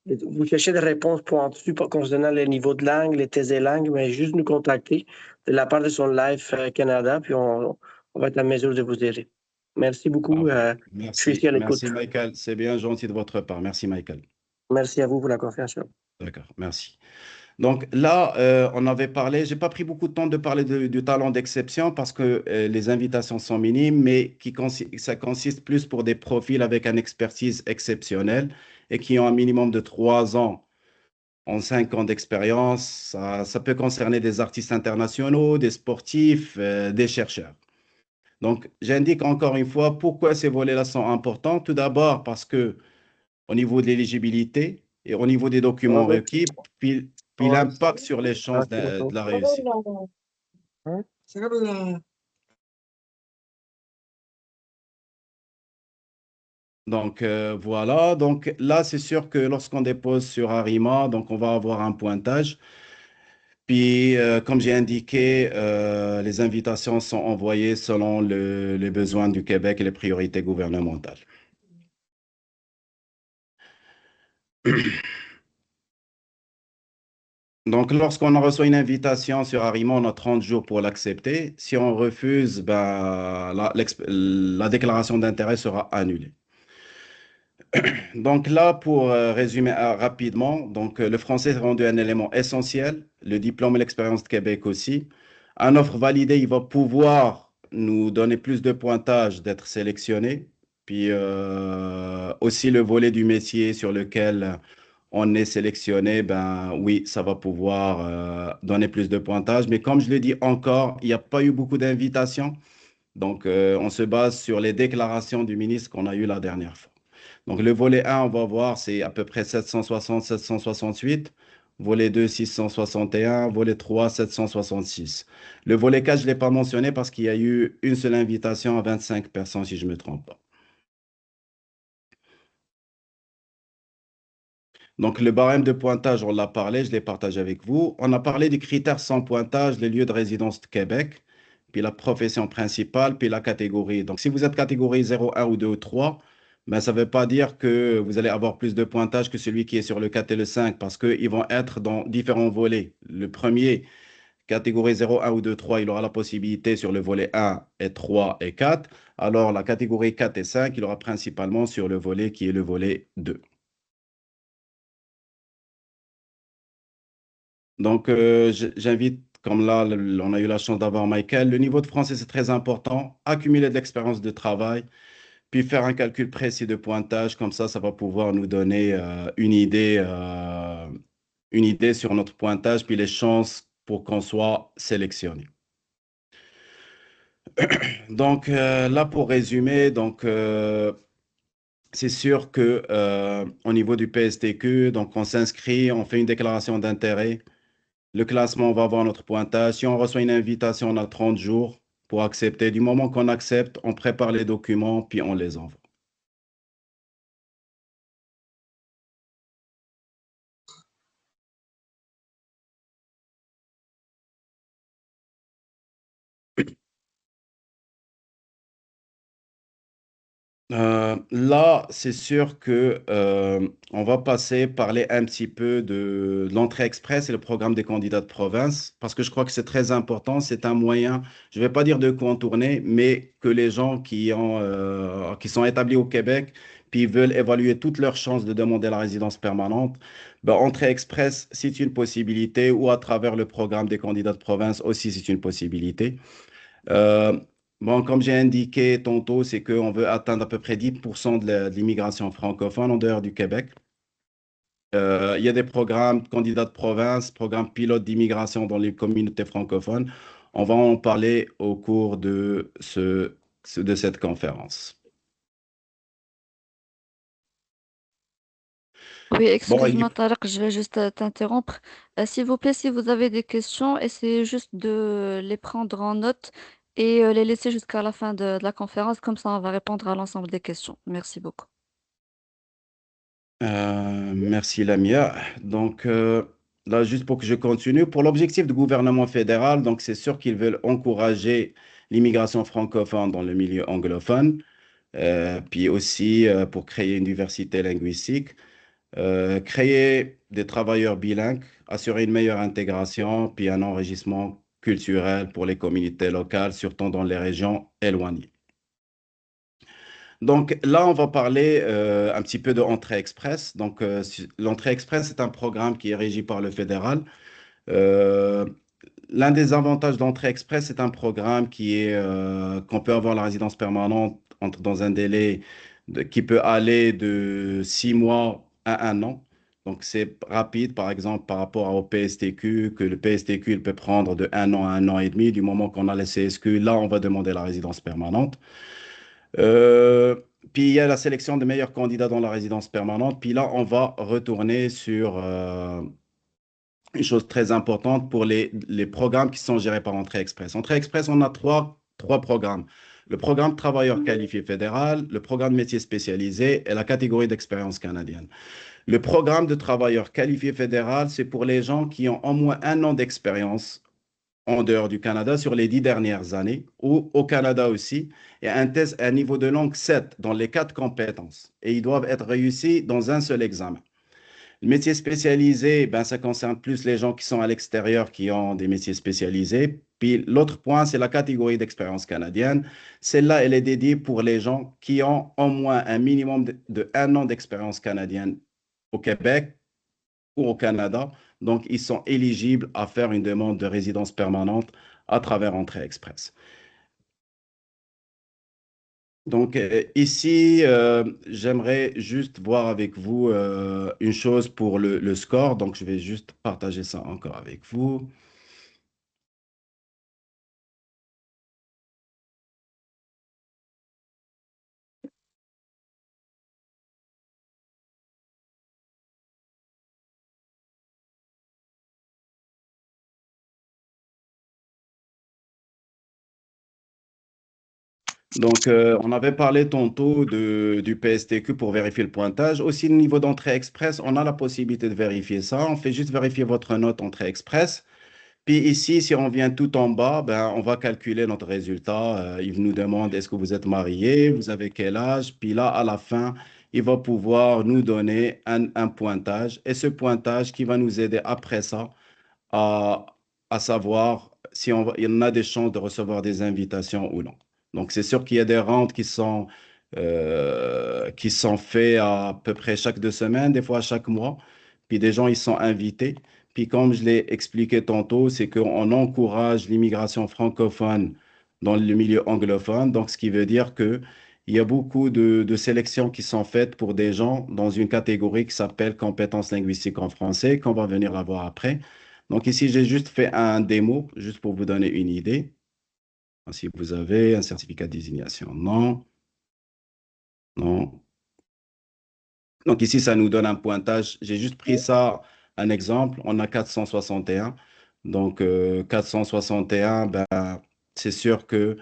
vous cherchez des réponses pointues concernant le niveau de langue, les tests de langue, mais juste nous contacter. de la part de son Life Canada, puis on va être en mesure de vous aider. Merci beaucoup. Je suis ici à l'écoute. Merci, Michael. C'est bien gentil de votre part. Merci, Michael. Merci à vous pour la confiance. D'accord, merci. Donc là, on avait parlé, j'ai pas pris beaucoup de temps de parler du talent d'exception parce que les invitations sont minimes, mais ça consiste plus pour des profils avec une expertise exceptionnelle et qui ont un minimum de 3 ans en 5 ans d'expérience. Ça peut concerner des artistes internationaux, des sportifs, des chercheurs. Donc, j'indique encore une fois pourquoi ces volets-là sont importants. Tout d'abord parce que au niveau de l'éligibilité et au niveau des documents requis, puis l'impact sur les chances de la réussite. Donc, voilà. Donc, là, c'est sûr que lorsqu'on dépose sur Arima, donc on va avoir un pointage. Puis, comme j'ai indiqué, les invitations sont envoyées selon les besoins du Québec et les priorités gouvernementales. Donc, lorsqu'on reçoit une invitation sur Arima, on a 30 jours pour l'accepter. Si on refuse, ben, la déclaration d'intérêt sera annulée. Donc là, pour résumer rapidement, donc, le français est rendu un élément essentiel, le diplôme et l'expérience de Québec aussi. Un offre validée, il va pouvoir nous donner plus de pointage d'être sélectionné. Puis aussi le volet du métier sur lequel on est sélectionné, ben oui, ça va pouvoir donner plus de pointage. Mais comme je l'ai dit encore, il n'y a pas eu beaucoup d'invitations. Donc, on se base sur les déclarations du ministre qu'on a eues la dernière fois. Donc, le volet 1, on va voir, c'est à peu près 760, 768. Volet 2, 661. Volet 3, 766. Le volet 4, je ne l'ai pas mentionné parce qu'il y a eu une seule invitation à 25 personnes, si je ne me trompe pas. Donc, le barème de pointage, on l'a parlé, je l'ai partagé avec vous. On a parlé des critères sans pointage, les lieux de résidence de Québec, puis la profession principale, puis la catégorie. Donc, si vous êtes catégorie 0, 1 ou 2 ou 3, ben, ça ne veut pas dire que vous allez avoir plus de pointage que celui qui est sur le 4 et le 5, parce qu'ils vont être dans différents volets. Le premier, catégorie 0, 1 ou 2, 3, il aura la possibilité sur le volet 1 et 3 et 4. Alors, la catégorie 4 et 5, il aura principalement sur le volet qui est le volet 2. Donc, j'invite, comme là, on a eu la chance d'avoir Michael, le niveau de français, c'est très important. Accumuler de l'expérience de travail, puis faire un calcul précis de pointage. Comme ça va pouvoir nous donner une idée sur notre pointage, puis les chances pour qu'on soit sélectionné. Donc, là, pour résumer, donc, c'est sûr que au niveau du PSTQ, donc on s'inscrit, on fait une déclaration d'intérêt. Le classement, on va avoir notre pointage. Si on reçoit une invitation, on a 30 jours pour accepter. Du moment qu'on accepte, on prépare les documents, puis on les envoie. Là, c'est sûr que on va parler un petit peu de l'entrée express et le programme des candidats de province, parce que je crois que c'est très important. C'est un moyen, je ne vais pas dire de contourner, mais que les gens qui sont établis au Québec, puis veulent évaluer toutes leurs chances de demander la résidence permanente, ben, entrée express, c'est une possibilité, ou à travers le programme des candidats de province aussi, c'est une possibilité. Euh, Bon, comme j'ai indiqué tantôt, c'est qu'on veut atteindre à peu près 10% de l'immigration francophone en dehors du Québec. Il y a des programmes candidats de province, programmes pilotes d'immigration dans les communautés francophones. On va en parler au cours de cette conférence. Oui, Bon, excuse-moi, Tarek, je vais juste t'interrompre. S'il vous plaît, si vous avez des questions, essayez juste de les prendre en note et les laisser jusqu'à la fin de la conférence. Comme ça, on va répondre à l'ensemble des questions. Merci beaucoup. merci Lamia. Donc là, juste pour que je continue, pour l'objectif du gouvernement fédéral, donc c'est sûr qu'ils veulent encourager l'immigration francophone dans le milieu anglophone, puis aussi pour créer une diversité linguistique, créer des travailleurs bilingues, assurer une meilleure intégration, puis un enrichissement culturel pour les communautés locales, surtout dans les régions éloignées. Donc là, on va parler un petit peu de Entrée Express. Donc l'Entrée Express est un programme qui est régi par le fédéral. Euh, L'un des avantages d'Entrée Express, c'est un programme qu'on peut avoir la résidence permanente dans un délai qui peut aller de 6 mois à 1 an. Donc, c'est rapide, par exemple, par rapport au PSTQ, que le PSTQ, il peut prendre de 1 an à 1 an et demi. Du moment qu'on a les CSQ, là, on va demander la résidence permanente. Euh, Puis, il y a la sélection des meilleurs candidats dans la résidence permanente. Puis là, on va retourner sur une chose très importante pour les programmes qui sont gérés par Entrée Express. Entrée Express, on a trois programmes. Le programme travailleur qualifié fédéral, le programme métier spécialisé et la catégorie d'expérience canadienne. Le programme de travailleur qualifié fédéral, c'est pour les gens qui ont au moins 1 an d'expérience en dehors du Canada sur les 10 dernières années ou au Canada aussi, et un test à un niveau de langue 7 dans les 4 compétences. Et ils doivent être réussis dans un seul examen. Le métier spécialisé, ben, ça concerne plus les gens qui sont à l'extérieur, qui ont des métiers spécialisés. Puis l'autre point, c'est la catégorie d'expérience canadienne. Celle-là, elle est dédiée pour les gens qui ont au moins un minimum de 1 an d'expérience canadienne au Québec ou au Canada. Donc, ils sont éligibles à faire une demande de résidence permanente à travers Entrée Express. Donc ici, j'aimerais juste voir avec vous une chose pour le score. Donc, je vais juste partager ça encore avec vous. Donc, on avait parlé tantôt du PSTQ pour vérifier le pointage. Aussi, le niveau d'entrée express, on a la possibilité de vérifier ça. On fait juste vérifier votre note entrée express. Puis ici, si on vient tout en bas, ben, on va calculer notre résultat. Il nous demande est-ce que vous êtes marié, vous avez quel âge. Puis là, à la fin, il va pouvoir nous donner un pointage. Et ce pointage qui va nous aider après ça à, à savoir si il y en a des chances de recevoir des invitations ou non. Donc, c'est sûr qu'il y a des rentes qui sont faites à peu près chaque 2 semaines, des fois chaque mois. Puis des gens, ils sont invités. Puis comme je l'ai expliqué tantôt, c'est qu'on encourage l'immigration francophone dans le milieu anglophone. Donc, ce qui veut dire que il y a beaucoup de sélections qui sont faites pour des gens dans une catégorie qui s'appelle compétences linguistiques en français, qu'on va venir la voir après. Donc ici, j'ai juste fait un démo, juste pour vous donner une idée. Si vous avez un certificat de désignation, non, non. Donc ici, ça nous donne un pointage. J'ai juste pris ça, un exemple. On a 461. Donc 461, ben, c'est sûr que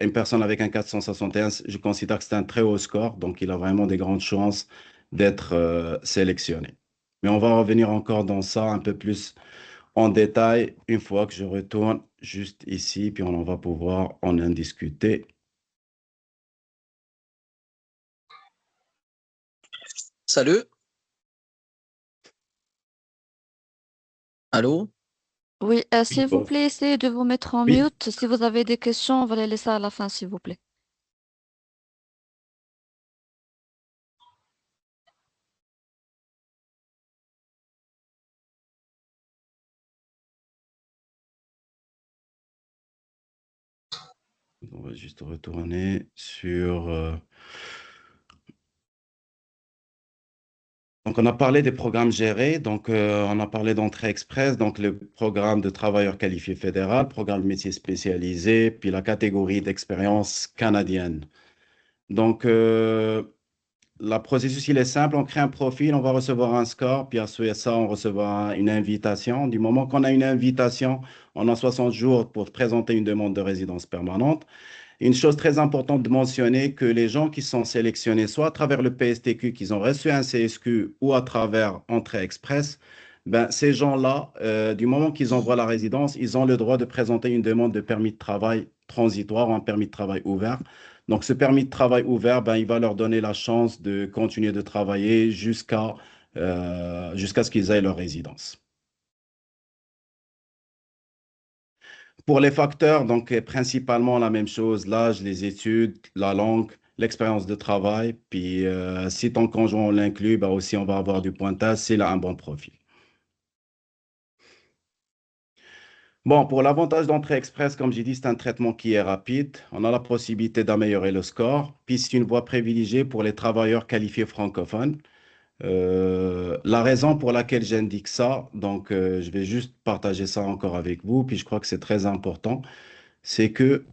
une personne avec un 461, je considère que c'est un très haut score. Donc il a vraiment des grandes chances d'être sélectionné. Mais on va revenir encore dans ça un peu plus en détail une fois que je retourne juste ici, puis on en va pouvoir en discuter. Salut. Allô? Oui, s'il vous plaît, essayez de vous mettre en Oui. mute. Si vous avez des questions, on va les laisser à la fin, s'il vous plaît. On va juste retourner sur... Donc, on a parlé des programmes gérés. Donc, on a parlé d'entrée express, donc le programme de travailleurs qualifiés fédéral, programme de métier spécialisé, puis la catégorie d'expérience canadienne. Donc, le processus, il est simple. On crée un profil, on va recevoir un score, puis après ça, on recevra une invitation. Du moment qu'on a une invitation, on a 60 jours pour présenter une demande de résidence permanente. Une chose très importante de mentionner, que les gens qui sont sélectionnés, soit à travers le PSTQ, qu'ils ont reçu un CSQ, ou à travers Entrée Express, ben, ces gens-là, du moment qu'ils envoient la résidence, ils ont le droit de présenter une demande de permis de travail transitoire ou un permis de travail ouvert. Donc, ce permis de travail ouvert, ben, il va leur donner la chance de continuer de travailler jusqu'à ce qu'ils aient leur résidence. Pour les facteurs, donc principalement la même chose, l'âge, les études, la langue, l'expérience de travail. Puis si ton conjoint on l'inclut, bah aussi on va avoir du pointage s'il a un bon profil. Bon, pour l'avantage d'entrée express, comme j'ai dit, c'est un traitement qui est rapide. On a la possibilité d'améliorer le score. Puis c'est une voie privilégiée pour les travailleurs qualifiés francophones. La raison pour laquelle j'indique ça, donc je vais juste partager ça encore avec vous, puis je crois que c'est très important, c'est que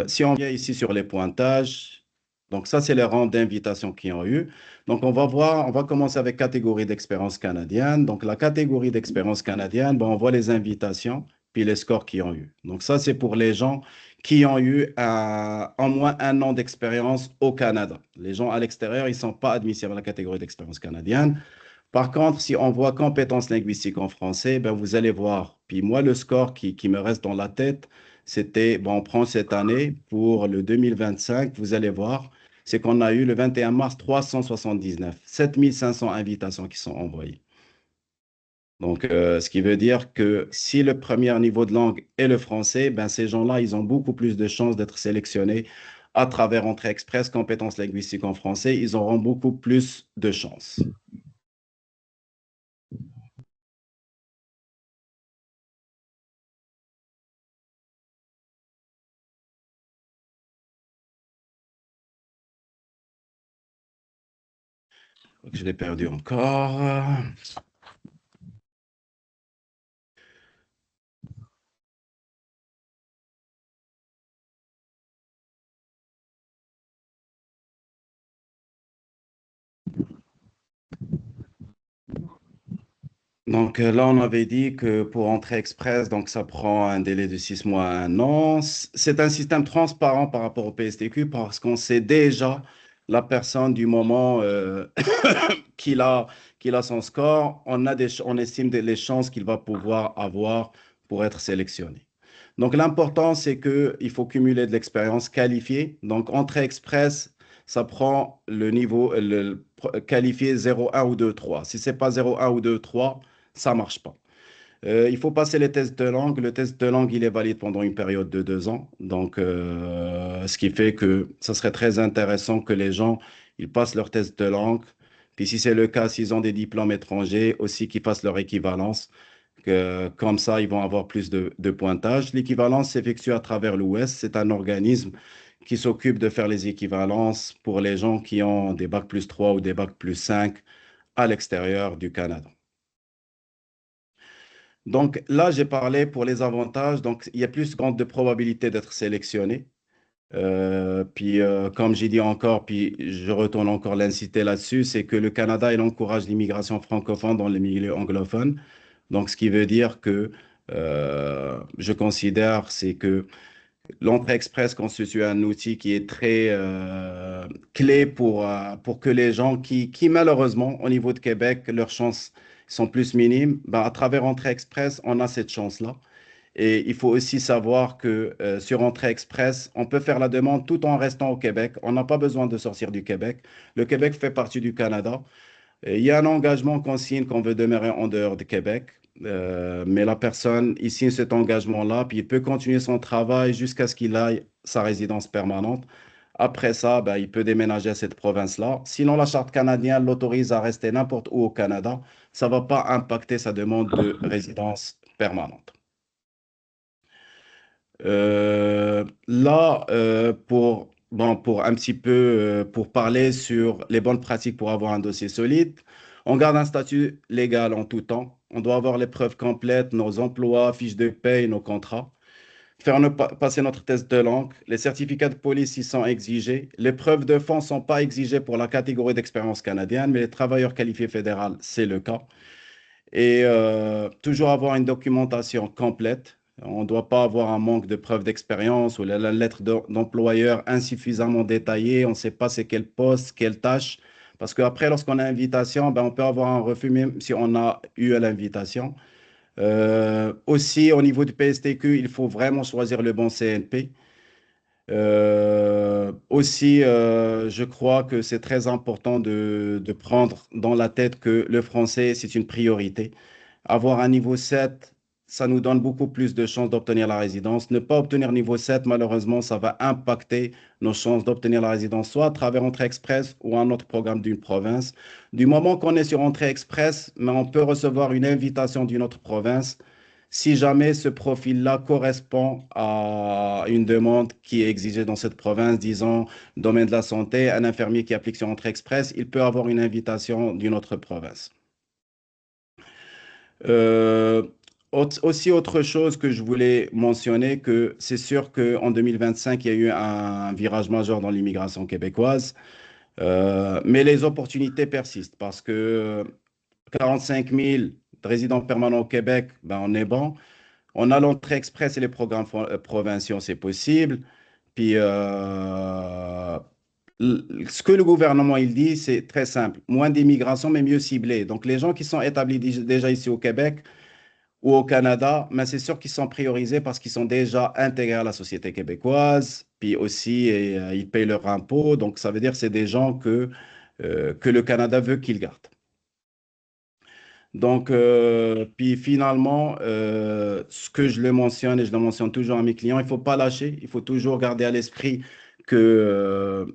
si on vient ici sur les pointages, donc ça c'est les rangs d'invitation qu'ils ont eu. Donc on va voir, on va commencer avec catégorie d'expérience canadienne. Donc la catégorie d'expérience canadienne, bon, on voit les invitations, puis les scores qu'ils ont eu. Donc ça c'est pour les gens qui ont eu en moins un an d'expérience au Canada. Les gens à l'extérieur, ils ne sont pas admissibles à la catégorie d'expérience canadienne. Par contre, si on voit compétences linguistiques en français, ben vous allez voir. Puis moi, le score qui me reste dans la tête, c'était, bon, on prend cette année pour le 2025, vous allez voir, c'est qu'on a eu le 21 mars 379, 7500 invitations qui sont envoyées. Donc, ce qui veut dire que si le premier niveau de langue est le français, ben ces gens-là, ils ont beaucoup plus de chances d'être sélectionnés à travers Entrée Express, compétences linguistiques en français. Ils auront beaucoup plus de chances. Je l'ai perdu encore. Donc là, on avait dit que pour Entrée Express, donc ça prend un délai de 6 mois à 1 an. C'est un système transparent par rapport au PSTQ parce qu'on sait déjà la personne du moment qu'il a, qu'il a son score, on estime les chances qu'il va pouvoir avoir pour être sélectionné. Donc l'important, c'est qu'il faut cumuler de l'expérience qualifiée. Donc Entrée Express, ça prend le niveau qualifié 0, 1 ou 2, 3. Si ce n'est pas 0, 1 ou 2, 3, ça ne marche pas. Il faut passer les tests de langue. Le test de langue, il est valide pendant une période de 2 ans. Donc, ce qui fait que ça serait très intéressant que les gens ils passent leur test de langue. Puis, si c'est le cas, s'ils ont des diplômes étrangers, aussi qu'ils fassent leur équivalence. Comme ça, ils vont avoir plus de pointage. L'équivalence s'effectue à travers l'OUS. C'est un organisme qui s'occupe de faire les équivalences pour les gens qui ont des bacs plus 3 ou des bacs plus 5 à l'extérieur du Canada. Donc là, j'ai parlé pour les avantages. Donc, il y a plus grande de probabilité d'être sélectionné. Puis, comme j'ai dit encore, puis je retourne encore l'inciter là-dessus, c'est que le Canada, il encourage l'immigration francophone dans les milieux anglophones. Donc, ce qui veut dire que je considère, c'est que l'entrée express constitue un outil qui est très clé pour que les gens qui, malheureusement, au niveau de Québec, leurs chances sont plus minimes. Ben, à travers Entrée Express, on a cette chance-là. Et il faut aussi savoir que sur Entrée Express, on peut faire la demande tout en restant au Québec. On n'a pas besoin de sortir du Québec. Le Québec fait partie du Canada. Et il y a un engagement qu'on signe qu'on veut demeurer en dehors du Québec. Mais la personne, il signe cet engagement-là, puis il peut continuer son travail jusqu'à ce qu'il aille sa résidence permanente. Après ça, ben, il peut déménager à cette province-là. Sinon, la charte canadienne l'autorise à rester n'importe où au Canada. Ça ne va pas impacter sa demande de résidence permanente. Là, pour un petit peu, pour parler sur les bonnes pratiques pour avoir un dossier solide, on garde un statut légal en tout temps. On doit avoir les preuves complètes, nos emplois, fiches de paye, nos contrats. Passer notre test de langue. Les certificats de police, ils sont exigés. Les preuves de fonds ne sont pas exigées pour la catégorie d'expérience canadienne, mais les travailleurs qualifiés fédéraux, c'est le cas. Et toujours avoir une documentation complète. On ne doit pas avoir un manque de preuves d'expérience ou la lettre d'employeur insuffisamment détaillée. On ne sait pas c'est quel poste, quelle tâche. Parce qu'après, lorsqu'on a invitation, ben, on peut avoir un refus même si on a eu l'invitation. Aussi, au niveau du PSTQ, il faut vraiment choisir le bon CNP. Aussi, je crois que c'est très important de prendre dans la tête que le français, c'est une priorité. Avoir un niveau 7, ça nous donne beaucoup plus de chances d'obtenir la résidence. Ne pas obtenir niveau 7, malheureusement, ça va impacter nos chances d'obtenir la résidence, soit à travers Entrée Express ou un autre programme d'une province. Du moment qu'on est sur Entrée Express, mais on peut recevoir une invitation d'une autre province si jamais ce profil-là correspond à une demande qui est exigée dans cette province, disons, domaine de la santé, un infirmier qui applique sur Entrée Express, il peut avoir une invitation d'une autre province. Euh, Aussi, autre chose que je voulais mentionner, que c'est sûr qu'en 2025, il y a eu un virage majeur dans l'immigration québécoise, mais les opportunités persistent parce que 45 000 résidents permanents au Québec, ben, on est bon. On a l'entrée express et les programmes provinciaux, c'est possible. Puis, ce que le gouvernement il dit, c'est très simple. Moins d'immigration, mais mieux ciblée. Donc, les gens qui sont établis déjà ici au Québec ou au Canada, mais c'est sûr qu'ils sont priorisés parce qu'ils sont déjà intégrés à la société québécoise. Puis aussi, ils payent leurs impôts. Donc, ça veut dire que c'est des gens que le Canada veut qu'ils gardent. Donc, puis finalement, ce que je le mentionne et je le mentionne toujours à mes clients, il ne faut pas lâcher, il faut toujours garder à l'esprit que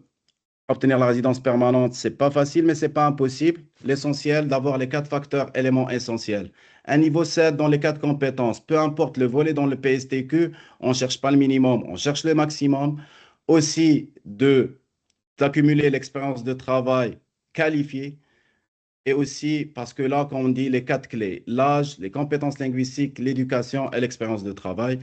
obtenir la résidence permanente, c'est pas facile, mais c'est pas impossible. L'essentiel, d'avoir les 4 facteurs éléments essentiels. Un niveau 7 dans les 4 compétences, peu importe le volet dans le PSTQ, on ne cherche pas le minimum, on cherche le maximum. Aussi, d'accumuler l'expérience de travail qualifiée. Et aussi, parce que là, quand on dit les 4 clés, l'âge, les compétences linguistiques, l'éducation et l'expérience de travail.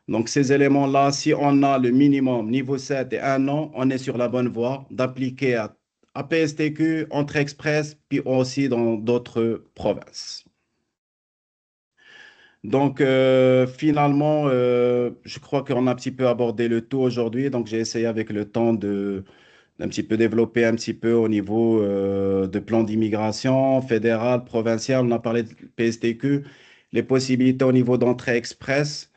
Donc, ces éléments-là, si on a le minimum niveau 7 et 1 an, on est sur la bonne voie d'appliquer à PSTQ, Entrée Express, puis aussi dans d'autres provinces. Donc, finalement, je crois qu'on a un petit peu abordé le tout aujourd'hui. Donc, j'ai essayé avec le temps d'un petit peu développer un petit peu au niveau de plan d'immigration fédéral, provincial. On a parlé de PSTQ, les possibilités au niveau d'entrée express.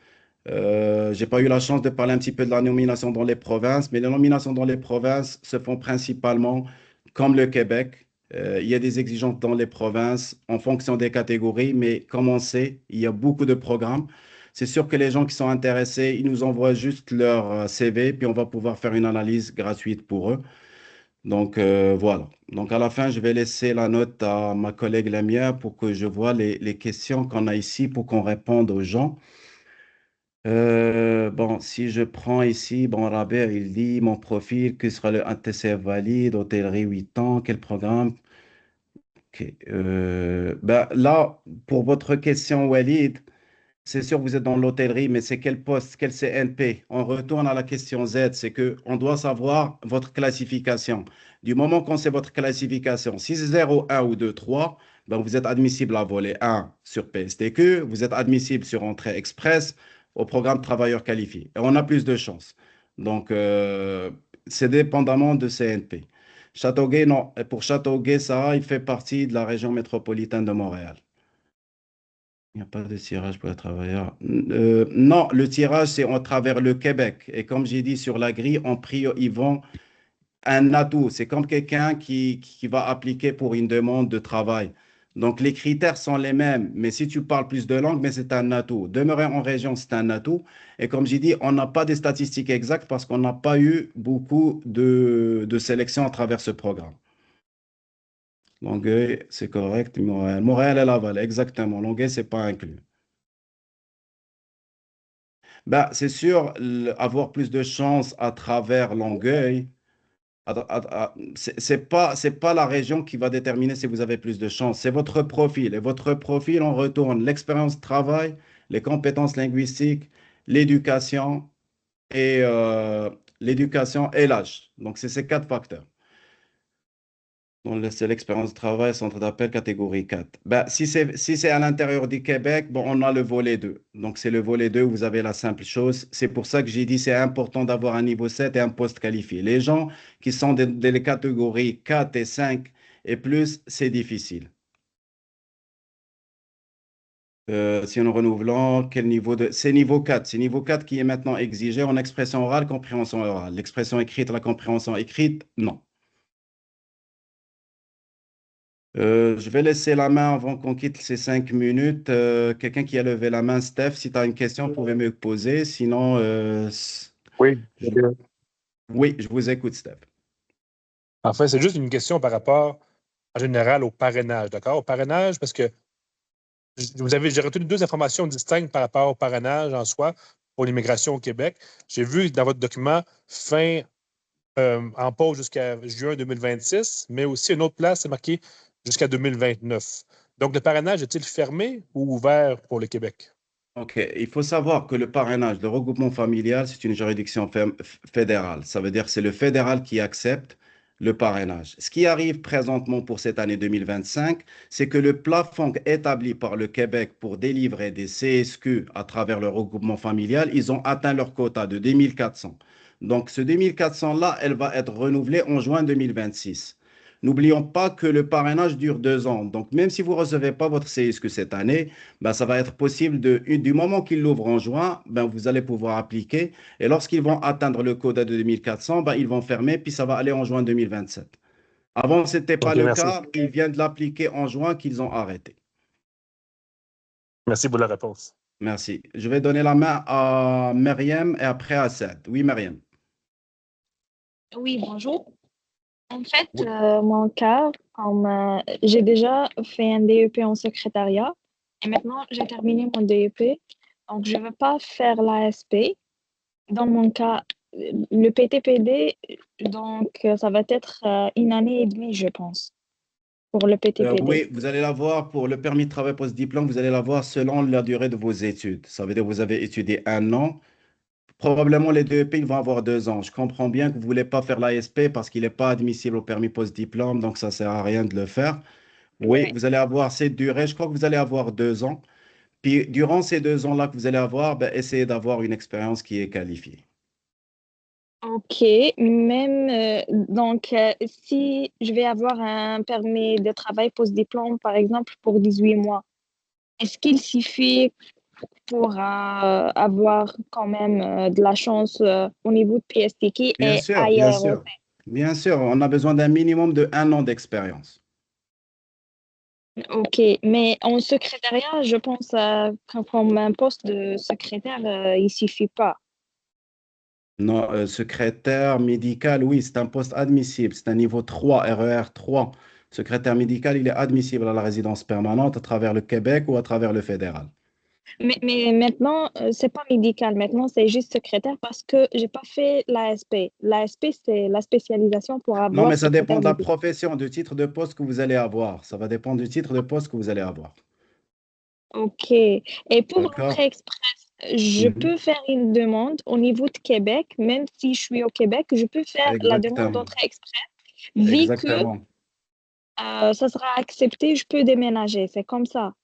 J'ai pas eu la chance de parler un petit peu de la nomination dans les provinces, mais les nominations dans les provinces se font principalement comme le Québec. Il y a des exigences dans les provinces en fonction des catégories, mais comme on sait, il y a beaucoup de programmes. C'est sûr que les gens qui sont intéressés, ils nous envoient juste leur CV, puis on va pouvoir faire une analyse gratuite pour eux. Donc voilà. Donc à la fin, je vais laisser la note à ma collègue Lamia pour que je vois les questions qu'on a ici pour qu'on réponde aux gens. Bon, si je prends ici, bon, Robert, il dit mon profil, que sera le TCF valide, hôtellerie 8 ans, quel programme? Ok, ben, là, pour votre question, Walid, c'est sûr que vous êtes dans l'hôtellerie, mais c'est quel poste, quel CNP? On retourne à la question Z, c'est que on doit savoir votre classification. Du moment qu'on sait votre classification, si c'est 0, 1 ou 2, 3, ben vous êtes admissible à voler 1 sur PSTQ, vous êtes admissible sur entrée express au programme travailleur qualifié. Et on a plus de chances. Donc, c'est dépendamment de CNP. Châteauguay, non. Et pour Châteauguay, ça, il fait partie de la région métropolitaine de Montréal. Il n'y a pas de tirage pour les travailleurs. Non, le tirage, c'est à travers le Québec. Et comme j'ai dit sur la grille, ils vont un atout. C'est comme quelqu'un qui va appliquer pour une demande de travail. Donc, les critères sont les mêmes. Mais si tu parles plus de langues, mais c'est un atout. Demeurer en région, c'est un atout. Et comme j'ai dit, on n'a pas de statistiques exactes parce qu'on n'a pas eu beaucoup de sélections à travers ce programme. Longueuil, c'est correct. Montréal, Montréal et Laval, exactement. Longueuil, c'est pas inclus. Ben, c'est sûr, avoir plus de chance à travers Longueuil, c'est pas la région qui va déterminer si vous avez plus de chance, c'est votre profil. Et votre profil, on retourne l'expérience de travail, les compétences linguistiques, l'éducation et l'éducation et l'âge. Donc, c'est ces 4 facteurs. C'est l'expérience de travail, centre d'appel, catégorie 4. Ben, si c'est à l'intérieur du Québec, bon, on a le volet 2. Donc, c'est le volet 2 où vous avez la simple chose. C'est pour ça que j'ai dit c'est important d'avoir un niveau 7 et un poste qualifié. Les gens qui sont dans les catégories 4 et 5 et plus, c'est difficile. Si renouvelant, quel niveau de... C'est niveau 4. C'est niveau 4 qui est maintenant exigé en expression orale, compréhension orale. L'expression écrite, la compréhension écrite, non. Je vais laisser la main avant qu'on quitte ces 5 minutes. Quelqu'un qui a levé la main, Steph, si tu as une question, vous pouvez me poser. Sinon, Oui, je- oui, je vous écoute, Steph. en fait, c'est juste une question par rapport, en général, au parrainage, d'accord? Au parrainage, parce que j'ai retenu deux informations distinctes par rapport au parrainage en soi pour l'immigration au Québec. J'ai vu dans votre document fin en pause jusqu'à juin 2026, mais aussi une autre place, c'est marqué jusqu'à 2029. Donc, le parrainage est-il fermé ou ouvert pour le Québec? OK. Il faut savoir que le parrainage, le regroupement familial, c'est une juridiction fédérale. Ça veut dire que c'est le fédéral qui accepte le parrainage. Ce qui arrive présentement pour cette année 2025, c'est que le plafond établi par le Québec pour délivrer des CSQ à travers le regroupement familial, ils ont atteint leur quota de 2400. Donc, ce 2400-là, elle va être renouvelée en juin 2026. N'oublions pas que le parrainage dure 2 ans. Donc, même si vous ne recevez pas votre CSQ cette année, ben, ça va être possible du moment qu'ils l'ouvrent en juin, ben, vous allez pouvoir appliquer. Et lorsqu'ils vont atteindre le quota de 2400, ben, ils vont fermer, puis ça va aller en juin 2027. Avant, ce n'était pas OK, le merci. cas. Ils viennent de l'appliquer en juin qu'ils ont arrêté. Merci pour la réponse. Merci. Je vais donner la main à Myriam et après à Saad. Oui, Myriam. Oui, bonjour. En fait, Oui. mon cas, j'ai déjà fait un DEP en secrétariat et maintenant j'ai terminé mon DEP. Donc, je ne veux pas faire l'ASP. Dans mon cas, le PTPD, donc ça va être 1 année et demie, je pense, pour le PTPD. Oui, vous allez l'avoir pour le permis de travail post-diplôme, vous allez l'avoir selon la durée de vos études. Ça veut dire que vous avez étudié 1 an. Probablement, les DEP, ils vont avoir 2 ans. Je comprends bien que vous ne voulez pas faire l'ASP parce qu'il n'est pas admissible au permis post-diplôme, donc ça ne sert à rien de le faire. Oui, Ouais. vous allez avoir cette durée. Je crois que vous allez avoir 2 ans. Puis, durant ces 2 ans-là que vous allez avoir, ben, essayez d'avoir une expérience qui est qualifiée. Ok, même donc si je vais avoir un permis de travail post-diplôme, par exemple, pour 18 mois, est-ce qu'il suffit pour avoir quand même de la chance au niveau de PSTK Bien et sûr, bien ailleurs aussi? sûr. Bien sûr, on a besoin d'un minimum de 1 an d'expérience. Ok, mais en secrétariat, je pense comme un poste de secrétaire, il suffit pas. Non, secrétaire médical, oui, c'est un poste admissible. C'est un niveau 3, RER 3. Secrétaire médical, il est admissible à la résidence permanente à travers le Québec ou à travers le fédéral. Mais maintenant, c'est pas médical. Maintenant, c'est juste secrétaire parce que j'ai pas fait l'ASP. L'ASP, c'est la spécialisation pour Non, avoir mais ça dépend secrétaire de la médical. profession, du titre de poste que vous allez avoir. Ça va dépendre du titre de poste que vous allez avoir. Ok. Et pour D'accord? l'entrée express, je Mhm. peux faire une demande au niveau de Québec, même si je suis au Québec, je peux faire la demande Exactement. d'entrée express. Vu que Exactement. ça sera accepté, je peux déménager. C'est comme ça.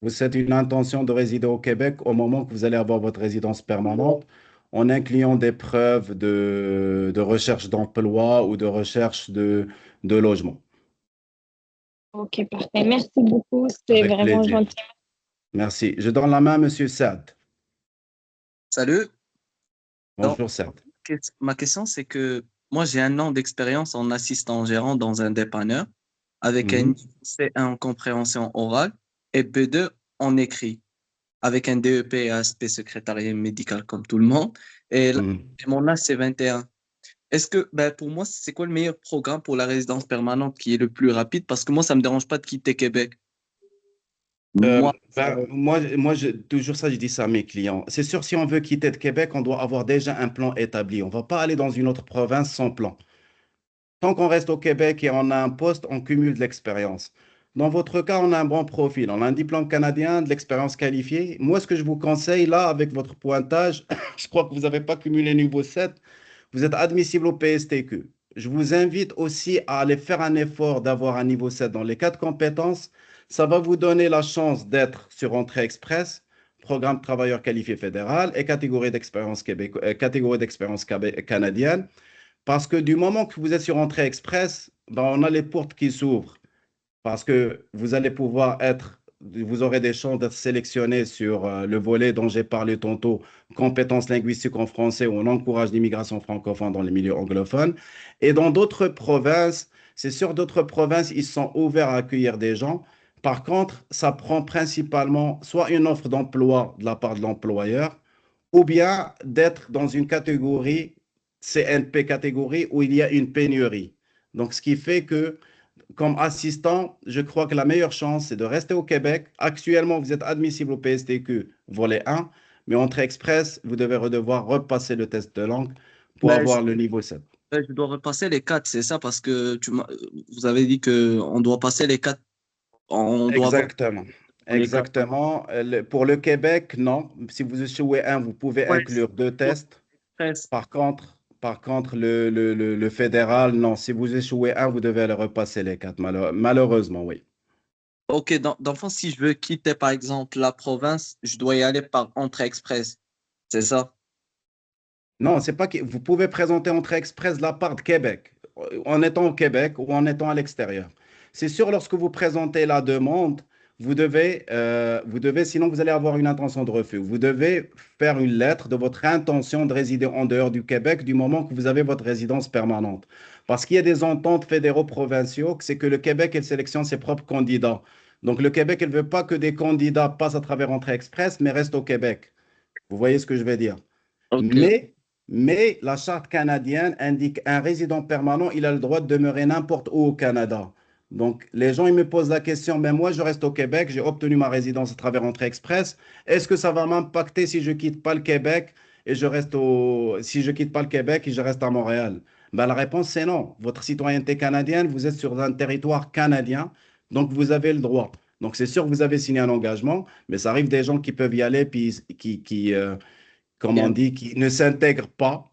Vous êtes une intention de résider au Québec au moment que vous allez avoir votre résidence permanente en incluant des preuves de recherche d'emploi ou de recherche de logement. Ok, parfait. Merci beaucoup. C'est Avec vraiment plaisir. gentil. Merci. Je donne la main à Monsieur Saad. Salut. Donc, Bonjour Saad. ma question, c'est que moi, j'ai 1 an d'expérience en assistant gérant dans un dépanneur avec un Mhm. niveau C1 en compréhension orale et B2 en écrit, avec un DEP et aspect secrétariat médical comme tout le monde. Mhm. Et mon âge, c'est 21. Est-ce que, ben, pour moi, c'est quoi le meilleur programme pour la résidence permanente qui est le plus rapide? Parce que moi, ça ne me dérange pas de quitter Québec. Moi, Toujours ça, je dis ça à mes clients. C'est sûr, si on veut quitter de Québec, on doit avoir déjà un plan établi. On ne va pas aller dans une autre province sans plan. Tant qu'on reste au Québec et on a un poste, on cumule de l'expérience. Dans votre cas, on a un bon profil. On a un diplôme canadien, de l'expérience qualifiée. Moi, ce que je vous conseille là, avec votre pointage, je crois que vous n'avez pas cumulé niveau 7. Vous êtes admissible au PSTQ. Je vous invite aussi à aller faire un effort d'avoir un niveau 7 dans les 4 compétences. Ça va vous donner la chance d'être sur Entrée Express, programme travailleur qualifié fédéral et catégorie d'expérience canadienne. Parce que du moment que vous êtes sur Entrée Express, ben, on a les portes qui s'ouvrent. Parce que vous aurez des chances d'être sélectionné sur le volet dont j'ai parlé tantôt, compétences linguistiques en français, où on encourage l'immigration francophone dans les milieux anglophones. Et dans d'autres provinces, C'est sûr, d'autres provinces, ils sont ouverts à accueillir des gens. Par contre, ça prend principalement soit une offre d'emploi de la part de l'employeur, ou bien d'être dans une catégorie CNP catégorie où il y a une pénurie. Donc, ce qui fait que comme assistant, je crois que la meilleure chance, c'est de rester au Québec. Actuellement, vous êtes admissible au PSTQ volet 1, mais entrée express, vous devez devoir repasser le test de langue pour Ben, avoir le niveau 7. je dois repasser les 4, c'est ça, parce que vous avez dit qu'on doit passer les 4. On doit avoir Exactement. les 4. Exactement. Pour le Québec, non. Si vous échouez un, vous pouvez Ouais, inclure deux tests. presque. Par contre, le fédéral, non. Si vous échouez un, vous devez aller repasser les quatre. Malheureusement, oui. Ok, dans le fond, si je veux quitter, par exemple, la province, je dois y aller par entrée express. C'est ça? Non, c'est pas que vous pouvez présenter entrée express de la part de Québec, en étant au Québec ou en étant à l'extérieur. C'est sûr, lorsque vous présentez la demande, sinon vous allez avoir une intention de refus. Vous devez faire une lettre de votre intention de résider en dehors du Québec du moment que vous avez votre résidence permanente. Parce qu'il y a des ententes fédéraux provinciaux, que c'est que le Québec, il sélectionne ses propres candidats. Donc le Québec, il ne veut pas que des candidats passent à travers entrée express, mais restent au Québec. Vous voyez ce que je veux dire? Ok. Mais, mais la charte canadienne indique un résident permanent, il a le droit de demeurer n'importe où au Canada. Donc, les gens, ils me posent la question, mais moi, je reste au Québec, j'ai obtenu ma résidence à travers Entrée Express. Est-ce que ça va m'impacter si je quitte pas le Québec et si je quitte pas le Québec et je reste à Montréal? Ben, la réponse, c'est non. Votre citoyenneté canadienne, vous êtes sur un territoire canadien, donc vous avez le droit. Donc, c'est sûr que vous avez signé un engagement, mais ça arrive des gens qui peuvent y aller, puis comme on Bien. dit, qui ne s'intègrent pas,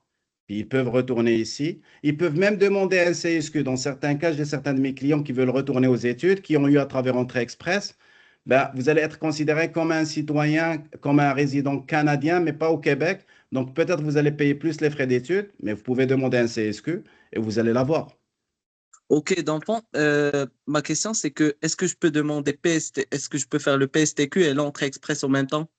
puis ils peuvent retourner ici. Ils peuvent même demander un CSQ. Dans certains cas, j'ai certains de mes clients qui veulent retourner aux études, qui ont eu à travers Entrée Express. Ben, vous allez être considéré comme un citoyen, comme un résident canadien, mais pas au Québec. Donc peut-être vous allez payer plus les frais d'études, mais vous pouvez demander un CSQ et vous allez l'avoir. Ok, dans le fond, ma question, c'est que est-ce que je peux demander est-ce que je peux faire le PSTQ et l'entrée express en même temps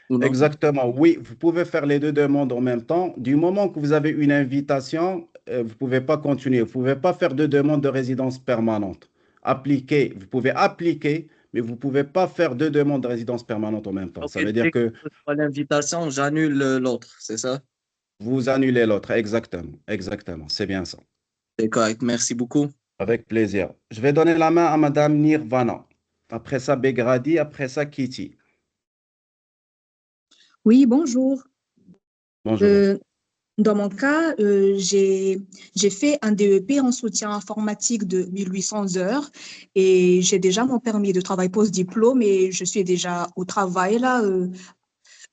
ou non? Exactement, oui, vous pouvez faire les deux demandes en même temps. Du moment que vous avez une invitation, vous ne pouvez pas continuer. Vous ne pouvez pas faire deux demandes de résidence permanente. Vous pouvez appliquer, mais vous ne pouvez pas faire deux demandes de résidence permanente en même temps. Ok, Ça veut dire dès que que je reçois l'invitation, j'annule l'autre, c'est ça? vous annulez l'autre. Exactement, exactement, c'est bien ça. C'est correct, merci beaucoup. Avec plaisir. Je vais donner la main à Madame Nirvana. Après ça, Begradi. Après ça, Kitty. Oui, bonjour. Bonjour. Euh, Dans mon cas, j'ai fait un DEP en soutien informatique de 1800 heures et j'ai déjà mon permis de travail post-diplôme et je suis déjà au travail là,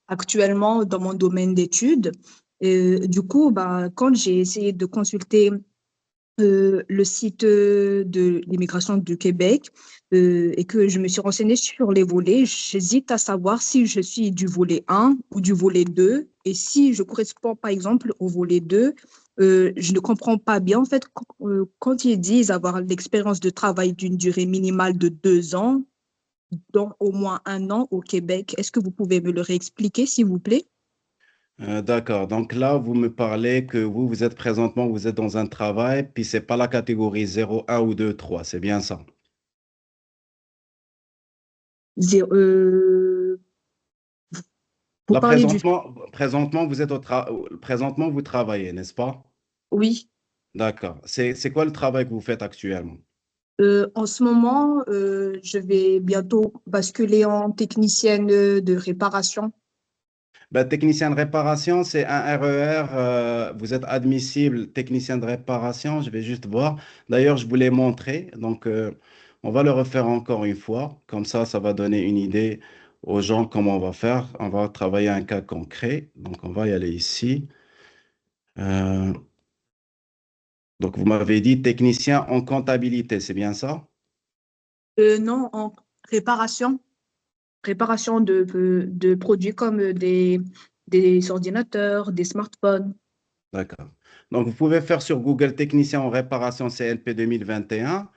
actuellement dans mon domaine d'études. Du coup, bah, quand j'ai essayé de consulter le site de l'immigration du Québec et que je me suis renseignée sur les volets. J'hésite à savoir si je suis du volet 1 ou du volet 2. Et si je correspond, par exemple, au volet 2, je ne comprends pas bien. En fait, quand ils disent avoir l'expérience de travail d'une durée minimale de 2 ans, dont au moins 1 an au Québec, est-ce que vous pouvez me le réexpliquer, s'il vous plaît? D'accord. Donc là, vous me parlez que vous êtes présentement, vous êtes dans un travail, puis c'est pas la catégorie 0, 1 ou 2, 3. C'est bien ça. Zéro- vous Là, parlez du... présentement, présentement, vous travaillez, n'est-ce pas? Oui. D'accord. C'est quoi le travail que vous faites actuellement? En ce moment, je vais bientôt basculer en technicienne de réparation. Ben, technicien de réparation, c'est un RER. Vous êtes admissible, technicien de réparation. Je vais juste voir. D'ailleurs, je vous l'ai montré. Donc, on va le refaire encore une fois. Comme ça va donner une idée aux gens comment on va faire. On va travailler un cas concret. Donc, on va y aller ici. Euh, donc, vous m'avez dit technicien en comptabilité, c'est bien ça? Non, en réparation. Réparation de produits comme des ordinateurs, des smartphones. D'accord. Donc, vous pouvez faire sur Google technicien en réparation CNP 2021.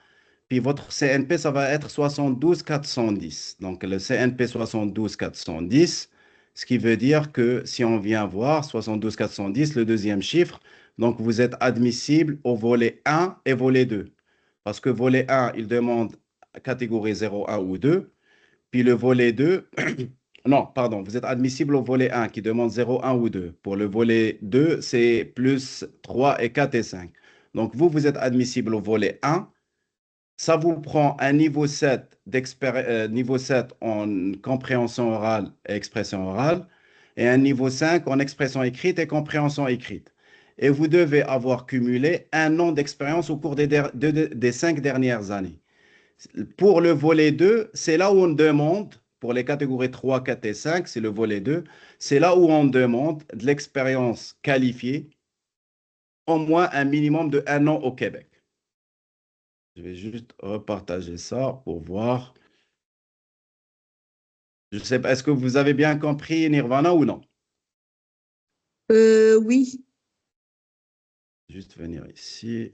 Puis votre CNP, ça va être 72 410. Donc le CNP 72 410, ce qui veut dire que si on vient voir 72 410, le deuxième chiffre, donc vous êtes admissible au volet 1 et volet 2. Parce que volet 1, il demande catégorie 0, 1 ou 2. Puis le volet 2, non, pardon, vous êtes admissible au volet 1 qui demande 0, 1 ou 2. Pour le volet 2, c'est plus 3 et 4 et 5. Donc, vous êtes admissible au volet 1. Ça vous prend un niveau 7, niveau 7 en compréhension orale et expression orale et un niveau 5 en expression écrite et compréhension écrite. Et vous devez avoir cumulé 1 an d'expérience au cours des 5 dernières années. Pour le volet 2, c'est là où on demande, pour les catégories 3, 4 et 5, c'est le volet 2, c'est là où on demande de l'expérience qualifiée, au moins un minimum de 1 an au Québec. Je vais juste repartager ça pour voir. Je ne sais pas, est-ce que vous avez bien compris Nirvana ou non? Oui. Juste venir ici.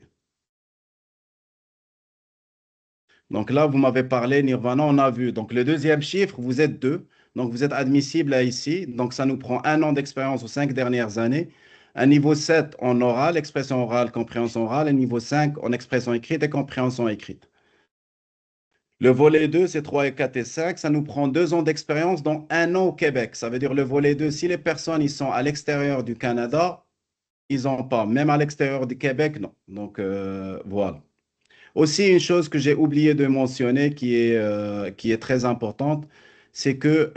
Donc là, vous m'avez parlé Nirvana, on a vu. Donc le deuxième chiffre, vous êtes 2. Donc vous êtes admissible là ici. Donc ça nous prend 1 an d'expérience aux 5 dernières années. Un niveau 7 en oral, expression orale, compréhension orale. Un niveau 5 en expression écrite et compréhension écrite. Le volet 2, c'est 3 et 4 et 5. Ça nous prend 2 ans d'expérience, dont 1 an au Québec. Ça veut dire le volet 2, si les personnes ils sont à l'extérieur du Canada, ils n'ont pas. Même à l'extérieur du Québec, non. Donc voilà. Aussi, une chose que j'ai oublié de mentionner qui est très importante, c'est que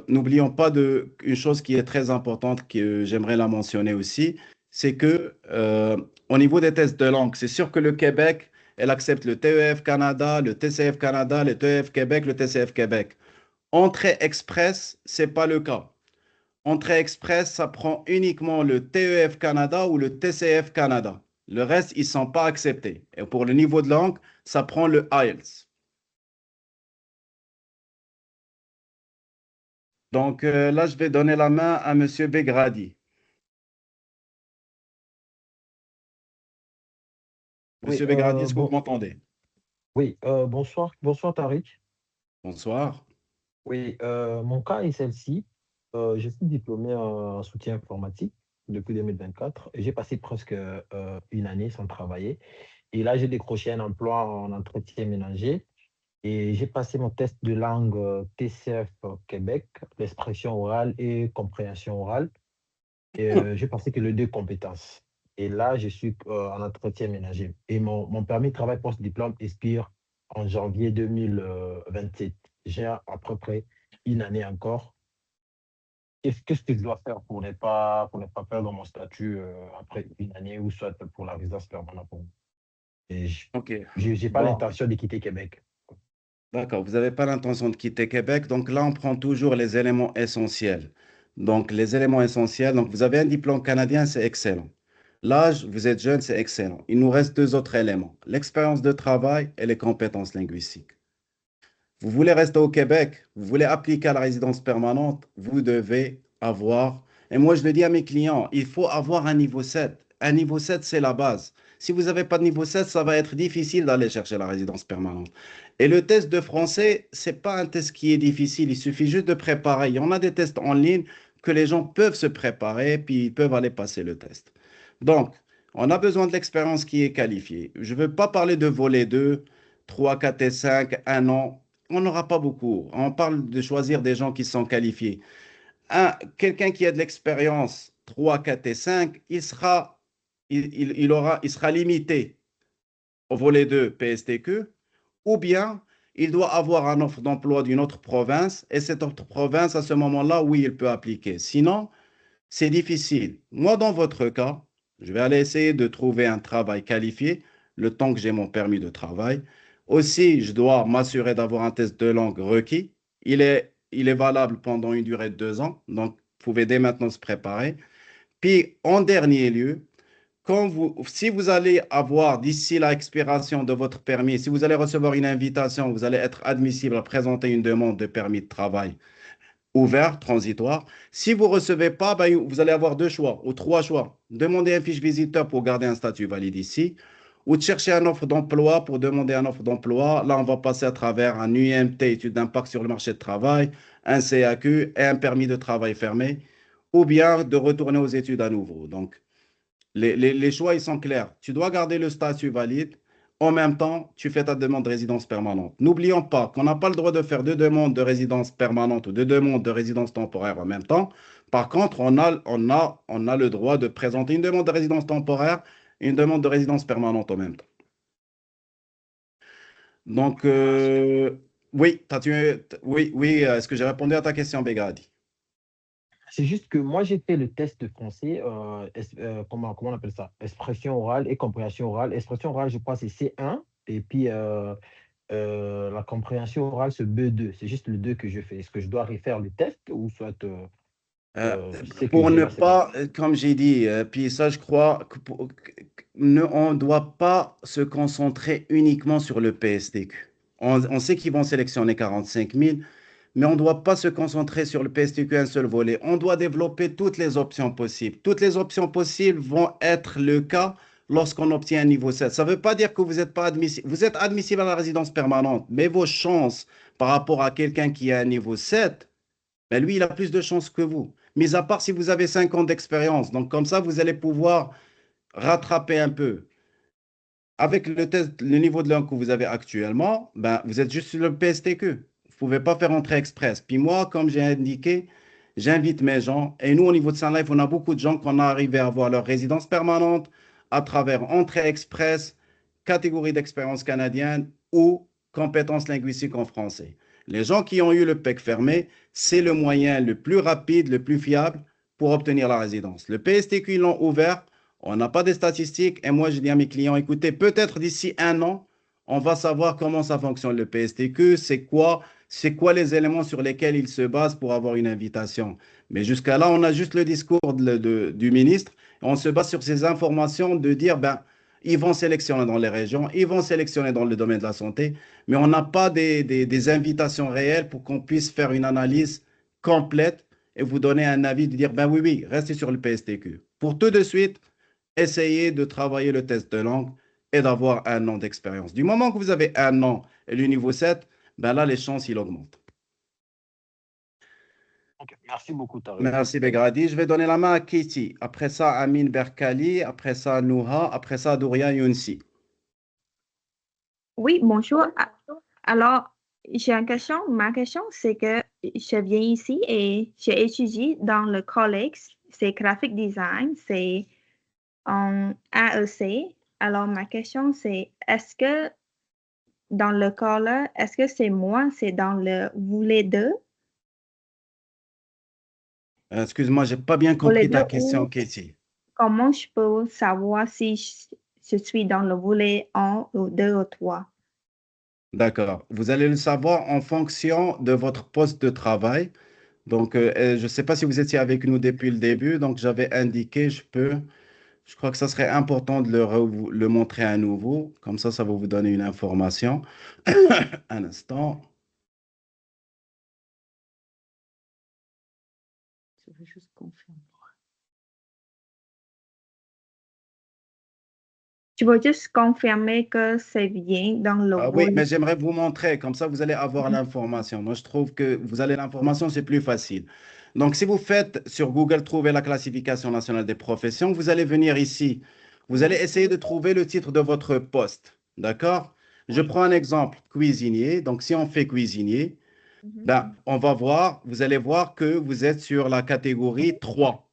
n'oublions pas une chose qui est très importante, que j'aimerais la mentionner aussi, c'est que au niveau des tests de langue, c'est sûr que le Québec, elle accepte le TEF Canada, le TCF Canada, le TEF Québec, le TCF Québec. Entrée express, ce n'est pas le cas. Entrée express, ça prend uniquement le TEF Canada ou le TCF Canada. Le reste, ils ne sont pas acceptés. Et pour le niveau de langue, ça prend le IELTS. Donc là, je vais donner la main à M. Begradi. Monsieur Begradi, est-ce que vous m'entendez? Oui, bonsoir, bonsoir Tariq. Bonsoir. Oui, mon cas est celle-ci. Je suis diplômé en soutien informatique depuis 2024 et j'ai passé presque une année sans travailler. Et là, j'ai décroché un emploi en entretien ménager et j'ai passé mon test de langue TCF Québec, l'expression orale et compréhension orale. Et j'ai passé que les 2 compétences. Et là, je suis en entretien ménager. Et mon permis de travail post-diplôme expire en janvier 2027. J'ai à peu près une année encore. Qu'est-ce que je dois faire pour ne pas perdre mon statut après une année ou soit pour la résidence permanente? Et OK. je n'ai pas Bon. l'intention de quitter Québec. D'accord, vous n'avez pas l'intention de quitter Québec. Donc là, on prend toujours les éléments essentiels. Donc les éléments essentiels, donc vous avez un diplôme canadien, c'est excellent. L'âge, vous êtes jeune, c'est excellent. Il nous reste 2 autres éléments, l'expérience de travail et les compétences linguistiques. Vous voulez rester au Québec, vous voulez appliquer à la résidence permanente, vous devez avoir, et moi je le dis à mes clients, il faut avoir un niveau 7. Un niveau 7, c'est la base. Si vous n'avez pas de niveau 7, ça va être difficile d'aller chercher la résidence permanente. Et le test de français, ce n'est pas un test qui est difficile, il suffit juste de préparer. Il y en a des tests en ligne que les gens peuvent se préparer, puis ils peuvent aller passer le test. Donc, on a besoin de l'expérience qui est qualifiée. Je ne veux pas parler de volet 2, 3, 4 et 5, 1 an. On n'aura pas beaucoup. On parle de choisir des gens qui sont qualifiés. Quelqu'un qui a de l'expérience 3, 4 et 5, il sera limité au volet 2 PSTQ, ou bien il doit avoir une offre d'emploi d'une autre province, et cette autre province, à ce moment-là, oui, il peut appliquer. Sinon, c'est difficile. Moi, dans votre cas, je vais aller essayer de trouver un travail qualifié le temps que j'ai mon permis de travail. Aussi, je dois m'assurer d'avoir un test de langue requis. Il est valable pendant une durée de 2 ans, donc vous pouvez dès maintenant se préparer. Puis, en dernier lieu, si vous allez avoir d'ici l'expiration de votre permis, si vous allez recevoir une invitation, vous allez être admissible à présenter une demande de permis de travail ouvert, transitoire. Si vous ne recevez pas, ben, vous allez avoir 2 choix ou 3 choix. Demander un fiche visiteur pour garder un statut valide ici, ou de chercher une offre d'emploi pour demander une offre d'emploi. Là, on va passer à travers un UMT, étude d'impact sur le marché de travail, un CAQ et un permis de travail fermé, ou bien de retourner aux études à nouveau. Donc, les choix, ils sont clairs. Tu dois garder le statut valide en même temps, tu fais ta demande de résidence permanente. N'oublions pas qu'on n'a pas le droit de faire deux demandes de résidence permanente ou deux demandes de résidence temporaire en même temps. Par contre, on a le droit de présenter une demande de résidence temporaire et une demande de résidence permanente en même temps. Donc, oui, oui, est-ce que j'ai répondu à ta question, Begadi? C'est juste que moi, j'ai fait le test de français, comment on appelle ça? Expression orale et compréhension orale. Expression orale, je crois, c'est C1. Et puis, la compréhension orale, c'est B2. C'est juste le 2 que je fais. Est-ce que je dois refaire le test ou soit ce que Pour j'ai ne là, c'est bon? pas, comme j'ai dit, puis ça, je crois on ne doit pas se concentrer uniquement sur le PSTQ. On sait qu'ils vont sélectionner 45 000, mais on ne doit pas se concentrer sur le PSTQ un seul volet. On doit développer toutes les options possibles. Toutes les options possibles vont être le cas lorsqu'on obtient un niveau 7. Ça ne veut pas dire que vous n'êtes pas admissible. Vous êtes admissible à la résidence permanente, mais vos chances par rapport à quelqu'un qui a un niveau 7, ben lui, il a plus de chances que vous. Mis à part si vous avez 5 ans d'expérience. Donc, comme ça, vous allez pouvoir rattraper un peu. Avec le test, le niveau de langue que vous avez actuellement, ben, vous êtes juste sur le PSTQ. Vous ne pouvez pas faire entrée express. Puis moi, comme j'ai indiqué, j'invite mes gens. Et nous, au niveau de Sun Life, on a beaucoup de gens qu'on a arrivé à avoir leur résidence permanente à travers entrée express, catégorie d'expérience canadienne ou compétences linguistiques en français. Les gens qui ont eu le PEC fermé, c'est le moyen le plus rapide, le plus fiable pour obtenir la résidence. Le PSTQ, ils l'ont ouvert. On n'a pas de statistiques. Et moi, je dis à mes clients, écoutez, peut-être d'ici un an, on va savoir comment ça fonctionne le PSTQ, c'est quoi les éléments sur lesquels il se base pour avoir une invitation. Mais jusqu'à là, on a juste le discours du ministre. On se base sur ces informations de dire, ben, ils vont sélectionner dans les régions, ils vont sélectionner dans le domaine de la santé, mais on n'a pas des invitations réelles pour qu'on puisse faire une analyse complète et vous donner un avis de dire, ben oui, oui, restez sur le PSTQ. Pour tout de suite, essayez de travailler le test de langue et d'avoir un an d'expérience. Du moment que vous avez un an et le niveau 7, ben là, les chances, il augmentent. Ok, merci beaucoup, tu as répondu. Merci, Begradi. Je vais donner la main à Katie. Après ça, Amine Berkali. Après ça, Nouha. Après ça, Douria Younsi. Oui, bonjour. Alors, j'ai une question. Ma question, c'est que je viens ici et j'ai étudié dans le collège, c'est graphic design, c'est en AEC. Alors, ma question, c'est est-ce que dans le collège, est-ce que c'est moi, c'est dans le volet 2? Excuse-moi, je n'ai pas bien Volet compris ta 2 question, ou Katie. comment je peux savoir si je suis dans le volet 1 ou 2 ou 3? D'accord. Vous allez le savoir en fonction de votre poste de travail. Donc, je ne sais pas si vous étiez avec nous depuis le début. Donc, j'avais indiqué, je crois que ça serait important de le montrer à nouveau. Comme ça va vous donner une information. Un instant. Je veux juste confirmer. Tu veux juste confirmer que c'est bien dans le Ah oui, volet. mais j'aimerais vous montrer, comme ça vous allez avoir l'information. Moi, je trouve que vous avez l'information, c'est plus facile. Donc, si vous faites sur Google, trouver la classification nationale des professions, vous allez venir ici. Vous allez essayer de trouver le titre de votre poste. D'accord? Je prends un exemple, cuisinier. Donc, si on fait cuisinier, ben, on va voir, vous allez voir que vous êtes sur la catégorie 3.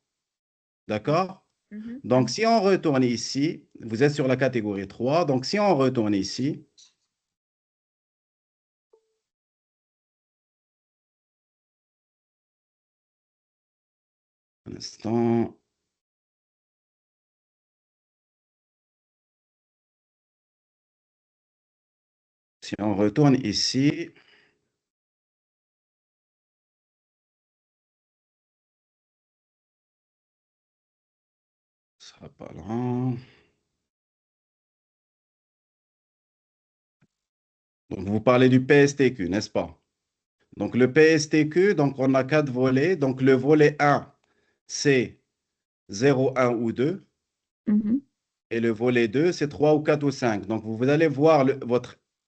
D'accord? Donc, si on retourne ici, vous êtes sur la catégorie 3. Donc, si on retourne ici, un instant. Si on retourne ici, ce sera pas là. Donc, vous parlez du PSTQ, n'est-ce pas? Donc, le PSTQ, donc on a 4 volets. Donc, le volet 1, c'est 0, 1 ou 2. Et le volet 2, c'est 3 ou 4 ou 5. Donc, vous allez voir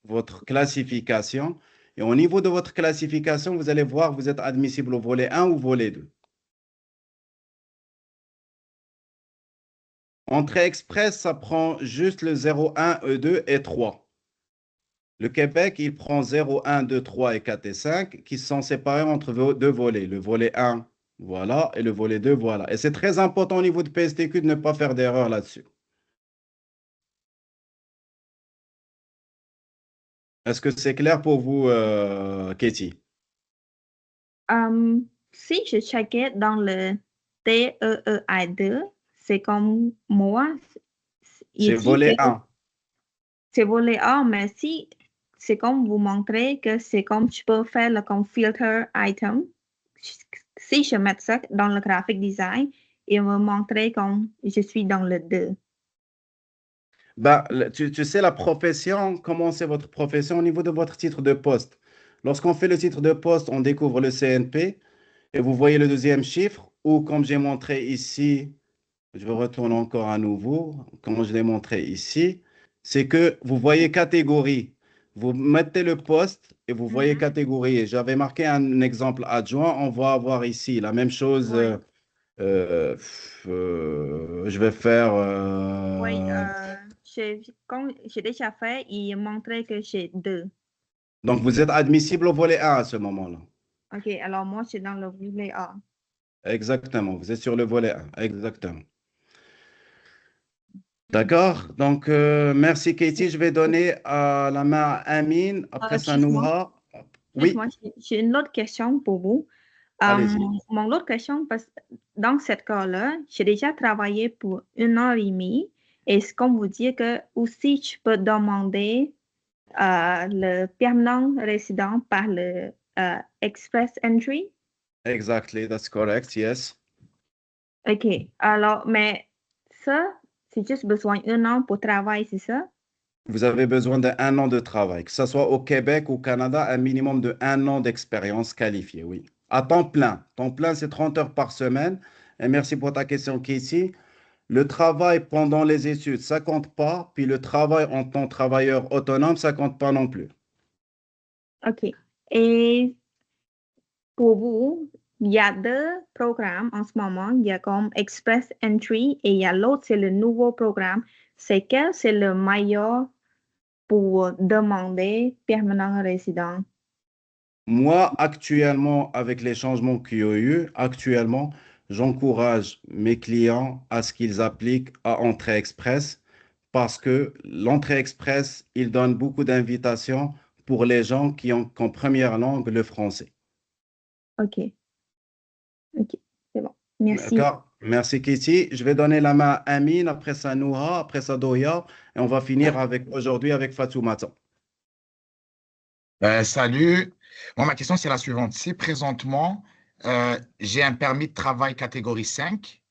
votre classification. Et au niveau de votre classification, vous allez voir vous êtes admissible au volet 1 ou volet 2. Entrée express, ça prend juste le 0, 1, E2 et 3. Le Québec, il prend 0, 1, 2, 3 et 4 et 5 qui sont séparés entre deux volets. Le volet 1, voilà, et le volet 2, voilà. Et c'est très important au niveau de PSTQ de ne pas faire d'erreur là-dessus. Est-ce que c'est clair pour vous, Katie? Si je checkais dans le TEEI2, c'est comme moi, C'est il dit volet que 1. c'est volet A, mais si c'est comme vous montrez que c'est comme tu peux faire le comme filter item, si je mets ça dans le graphic design, il me montrer comme je suis dans le 2. Bah, tu sais, la profession, comment c'est votre profession au niveau de votre titre de poste? Lorsqu'on fait le titre de poste, on découvre le CNP et vous voyez le deuxième chiffre, ou comme j'ai montré ici, je vais retourner encore à nouveau, comme je l'ai montré ici, c'est que vous voyez catégorie. Vous mettez le poste et vous voyez catégorie. Et j'avais marqué un exemple adjoint, on va avoir ici la même chose. Oui, Je vais faire. oui, quand j'ai déjà fait, il montrait que j'ai 2. Donc, vous êtes admissible au volet 1 à ce moment-là. OK, alors moi, c'est dans le volet A. Exactement. Vous êtes sur le volet 1. Exactement. D'accord. Donc, merci Katie. Je vais donner la main à Amine. Après ça, Excuse-moi, Noura. Oui, excuse-moi, j'ai une autre question pour vous. allez-y. Mon autre question, parce que dans cette cas-là, j'ai déjà travaillé pour 1 an et demi. Et c'est comme vous dire que aussi, tu peux demander le permanent résident par le Express Entry. Exactly. That's correct. Yes. OK. Alors, mais ça, c'est juste besoin d'1 an pour travailler, c'est ça? Vous avez besoin d'un an de travail, que ce soit au Québec ou au Canada, un minimum de 1 an d'expérience qualifiée, oui. À temps plein. Temps plein, c'est 30 heures par semaine. Et merci pour ta question, Katie. Le travail pendant les études, ça compte pas. Puis le travail en tant que travailleur autonome, ça compte pas non plus. OK. Et pour vous, il y a 2 programmes en ce moment. Il y a comme Express Entry et il y a l'autre, c'est le nouveau programme. C'est quel c'est le meilleur pour demander permanent résident? Moi, actuellement, avec les changements qu'il y a eu, actuellement, j'encourage mes clients à ce qu'ils appliquent à Entrée Express parce que l'entrée express, il donne beaucoup d'invitations pour les gens qui ont comme première langue le français. OK. OK. C'est bon. Merci. D'accord? Merci, Kitty. Je vais donner la main à Amine, après ça Noura, après ça Doya, et on va finir avec aujourd'hui avec Fatoumata. Salut. Moi, ma question, c'est la suivante. Si présentement, j'ai un permis de travail catégorie 5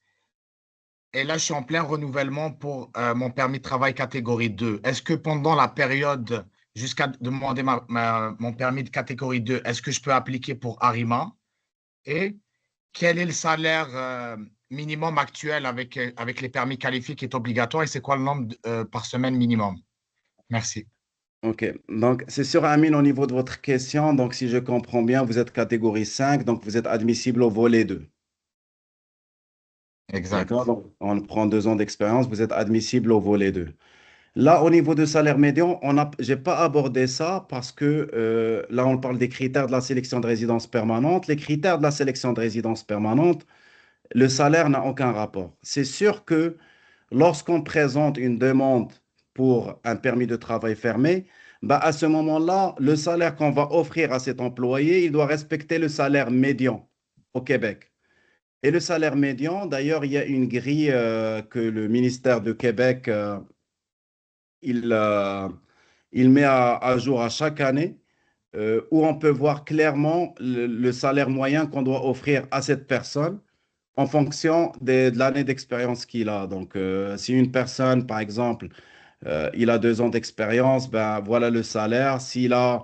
et là, je suis en plein renouvellement pour mon permis de travail catégorie 2, est-ce que pendant la période jusqu'à demander mon permis de catégorie 2, est-ce que je peux appliquer pour Arima? Et quel est le salaire minimum actuel avec les permis qualifiés qui est obligatoire et c'est quoi le nombre par semaine minimum? Merci. OK. Donc, c'est sûr, Amine, au niveau de votre question, donc si je comprends bien, vous êtes catégorie 5, donc vous êtes admissible au volet 2. Exact. D'accord? Donc, on prend 2 ans d'expérience, vous êtes admissible au volet 2. Là, au niveau de salaire médian, je n'ai pas abordé ça parce que là, on parle des critères de la sélection de résidence permanente. Les critères de la sélection de résidence permanente, le salaire n'a aucun rapport. C'est sûr que lorsqu'on présente une demande pour un permis de travail fermé, bah à ce moment-là, le salaire qu'on va offrir à cet employé, il doit respecter le salaire médian au Québec. Et le salaire médian, d'ailleurs, il y a une grille que le ministère de Québec il, euh, il met à jour à chaque année où on peut voir clairement le salaire moyen qu'on doit offrir à cette personne en fonction de l'année d'expérience qu'il a. Donc, si une personne, par exemple, il a 2 ans d'expérience, ben voilà le salaire. S'il a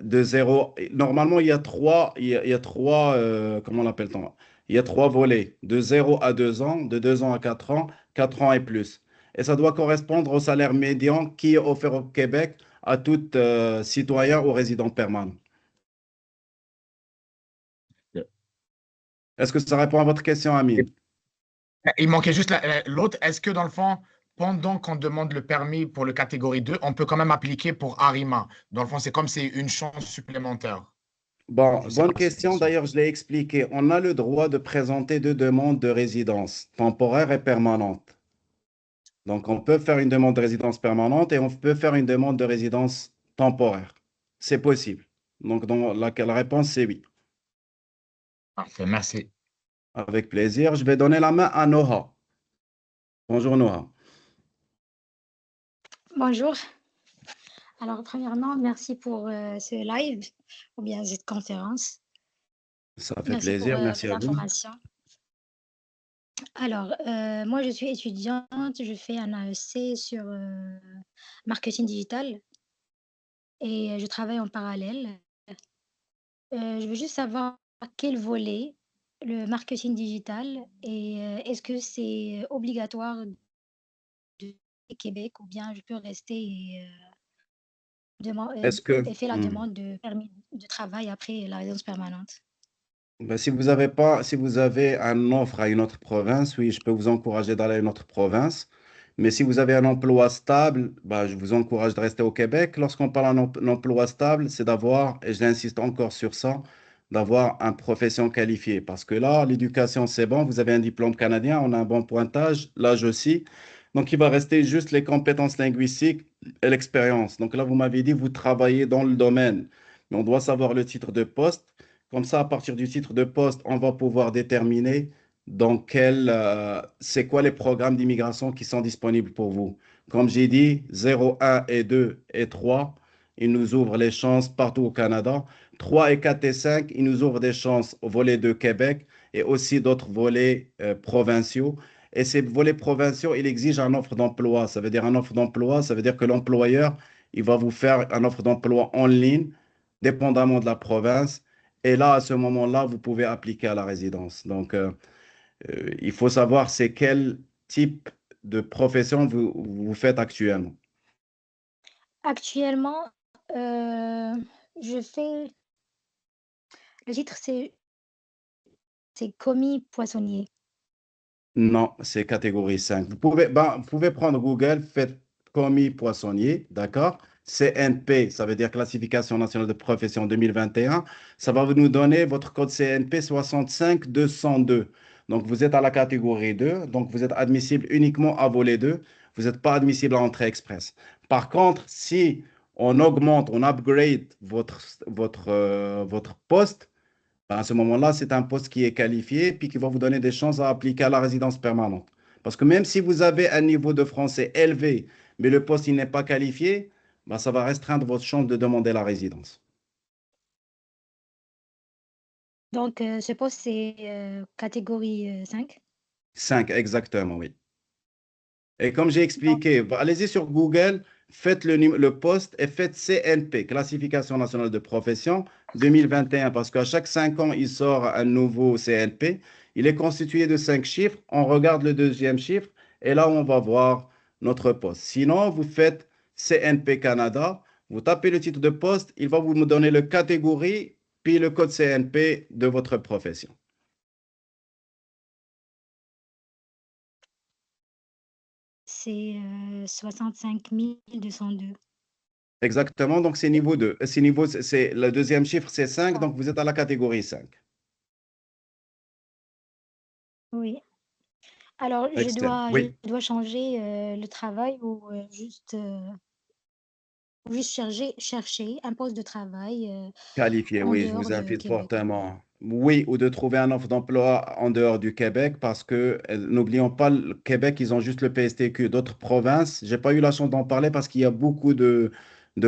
de zéro, normalement, il y a trois comment on l'appelle-t-on? Il y a 3 volets, de 0 à 2 ans, de 2 ans à 4 ans, 4 ans et plus. Et ça doit correspondre au salaire médian qui est offert au Québec à tout citoyen ou résident permanent. Est-ce que ça répond à votre question, Amine? Il manquait juste l'autre. Est-ce que dans le fond, pendant qu'on demande le permis pour le catégorie 2, on peut quand même appliquer pour Arima? Dans le fond, c'est comme c'est une chance supplémentaire. Bon, Je sais bonne pas si c'est question. sûr. D'ailleurs, je l'ai expliqué. On a le droit de présenter deux demandes de résidence, temporaire et permanente. Donc, on peut faire une demande de résidence permanente et on peut faire une demande de résidence temporaire. C'est possible. Donc, la réponse, c'est oui. Parfait, merci. Avec plaisir. Je vais donner la main à Noha. Bonjour, Noha. Bonjour. Alors, premièrement, merci pour ce live ou bien cette conférence. Ça fait Merci pour plaisir. Merci les à vous. informations. Alors, moi, je suis étudiante, je fais un AEC sur marketing digital et je travaille en parallèle. Je veux juste savoir quel volet, le marketing digital, et est-ce que c'est obligatoire de Québec ou bien je peux rester et Est-ce que, et fait la demande de permis de travail après la résidence permanente. ben, si vous avez pas, si vous avez un offre à une autre province, oui, je peux vous encourager d'aller à une autre province. Mais si vous avez un emploi stable, ben, je vous encourage de rester au Québec. Lorsqu'on parle d'un emploi stable, c'est d'avoir, et j'insiste encore sur ça, d'avoir une profession qualifiée. Parce que là, l'éducation, c'est bon, vous avez un diplôme canadien, on a un bon pointage, l'âge aussi. Donc, il va rester juste les compétences linguistiques et l'expérience. Donc là, vous m'avez dit, vous travaillez dans le domaine, mais on doit savoir le titre de poste. Comme ça, à partir du titre de poste, on va pouvoir déterminer c'est quoi les programmes d'immigration qui sont disponibles pour vous. Comme j'ai dit, 0, 1 et 2 et 3, ils nous ouvrent les chances partout au Canada. 3 et 4 et 5, ils nous ouvrent des chances au volet de Québec et aussi d'autres volets provinciaux. Et ces volets provinciaux, ils exigent une offre d'emploi. Ça veut dire une offre d'emploi, ça veut dire que l'employeur, il va vous faire une offre d'emploi en ligne, dépendamment de la province. Et là, à ce moment-là, vous pouvez appliquer à la résidence. Donc, il faut savoir c'est quel type de profession vous faites actuellement. Actuellement, je fais le titre c'est commis poissonnier. Non, c'est catégorie 5. Vous pouvez prendre Google, faites commis poissonnier, d'accord? CNP, ça veut dire Classification nationale de profession 2021. Ça va nous donner votre code CNP 65202. Donc, vous êtes à la catégorie 2, donc vous êtes admissible uniquement à volet 2. Vous n'êtes pas admissible à entrée express. Par contre, si on augmente, on upgrade votre poste, ben, à ce moment-là, c'est un poste qui est qualifié puis qui va vous donner des chances à appliquer à la résidence permanente. Parce que même si vous avez un niveau de français élevé, mais le poste il n'est pas qualifié, ben, ça va restreindre votre chance de demander la résidence. Donc, ce poste, c'est catégorie 5. 5, exactement, oui. Et comme j'ai expliqué, allez-y sur Google, faites le poste et faites CNP, Classification nationale de profession 2021, parce qu'à chaque 5 ans, il sort un nouveau CNP. Il est constitué de 5 chiffres. On regarde le deuxième chiffre et là, on va voir notre poste. Sinon, vous faites CNP Canada, vous tapez le titre de poste, il va vous donner le catégorie, puis le code CNP de votre profession. C'est 65 202. Exactement, donc c'est niveau 2. C'est le deuxième chiffre, c'est 5, donc vous êtes à la catégorie 5. Oui. Alors, Excellent. Oui. je dois changer le travail ou juste chercher un poste de travail Qualifié, en oui, je dehors vous de invite Québec. fortement. Oui, ou de trouver un offre d'emploi en dehors du Québec parce que n'oublions pas, le Québec, ils ont juste le PSTQ. D'autres provinces, j'ai pas eu la chance d'en parler parce qu'il y a beaucoup de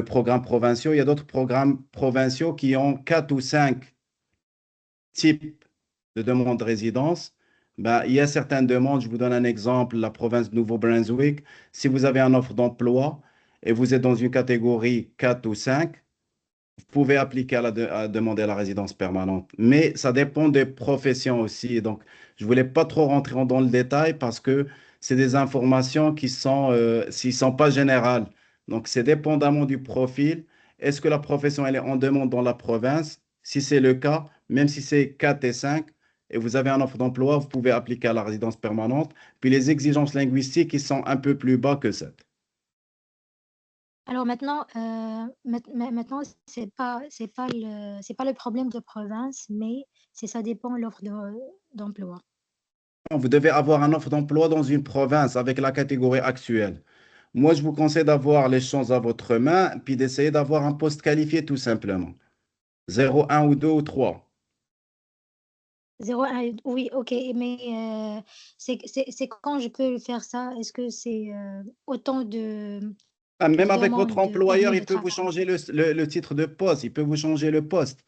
programmes provinciaux. Il y a d'autres programmes provinciaux qui ont 4 ou 5 types de demandes de résidence. Ben, il y a certaines demandes, je vous donne un exemple, la province de Nouveau-Brunswick. Si vous avez une offre d'emploi et vous êtes dans une catégorie 4 ou 5, vous pouvez appliquer à demander la résidence permanente. Mais ça dépend des professions aussi. Donc, je ne voulais pas trop rentrer dans le détail parce que c'est des informations qui sont pas générales. Donc, c'est dépendamment du profil. Est-ce que la profession elle est en demande dans la province? Si c'est le cas, même si c'est 4 et 5, et vous avez une offre d'emploi, vous pouvez appliquer à la résidence permanente. Puis les exigences linguistiques, qui sont un peu plus bas que 7. Alors maintenant, maintenant, c'est pas le problème de province, mais ça dépend de l'offre d'emploi. Vous devez avoir une offre d'emploi dans une province avec la catégorie actuelle. Moi, je vous conseille d'avoir les chances à votre main, puis d'essayer d'avoir un poste qualifié tout simplement. 0, 1 ou 2 ou 3. 0,1, oui, ok, mais c'est quand je peux faire ça? Est-ce que c'est autant de Même avec demandes votre de employeur, permis de il peut vous travail? changer le titre de poste, il peut vous changer le poste,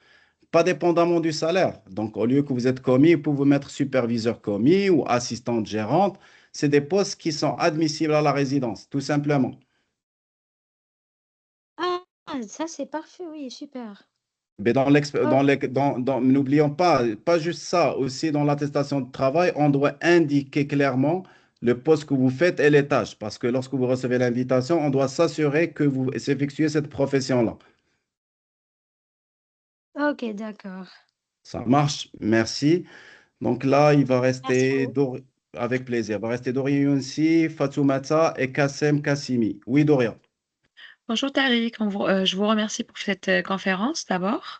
pas dépendamment du salaire. Donc, au lieu que vous êtes commis, il peut vous mettre superviseur commis ou assistante gérante. C'est des postes qui sont admissibles à la résidence, tout simplement. Ah, ça c'est parfait, oui, super. Mais Oh, n'oublions pas juste ça, aussi dans l'attestation de travail, on doit indiquer clairement le poste que vous faites et les tâches. Parce que lorsque vous recevez l'invitation, on doit s'assurer que vous effectuez cette profession-là. ok, d'accord. Ça marche, merci. Donc là, il va Merci rester, beaucoup. avec plaisir, il va rester Doria Younsi, Fatoumata et Kassem Kassimi. Oui, Doria. Bonjour Tariq, je vous remercie pour cette conférence d'abord.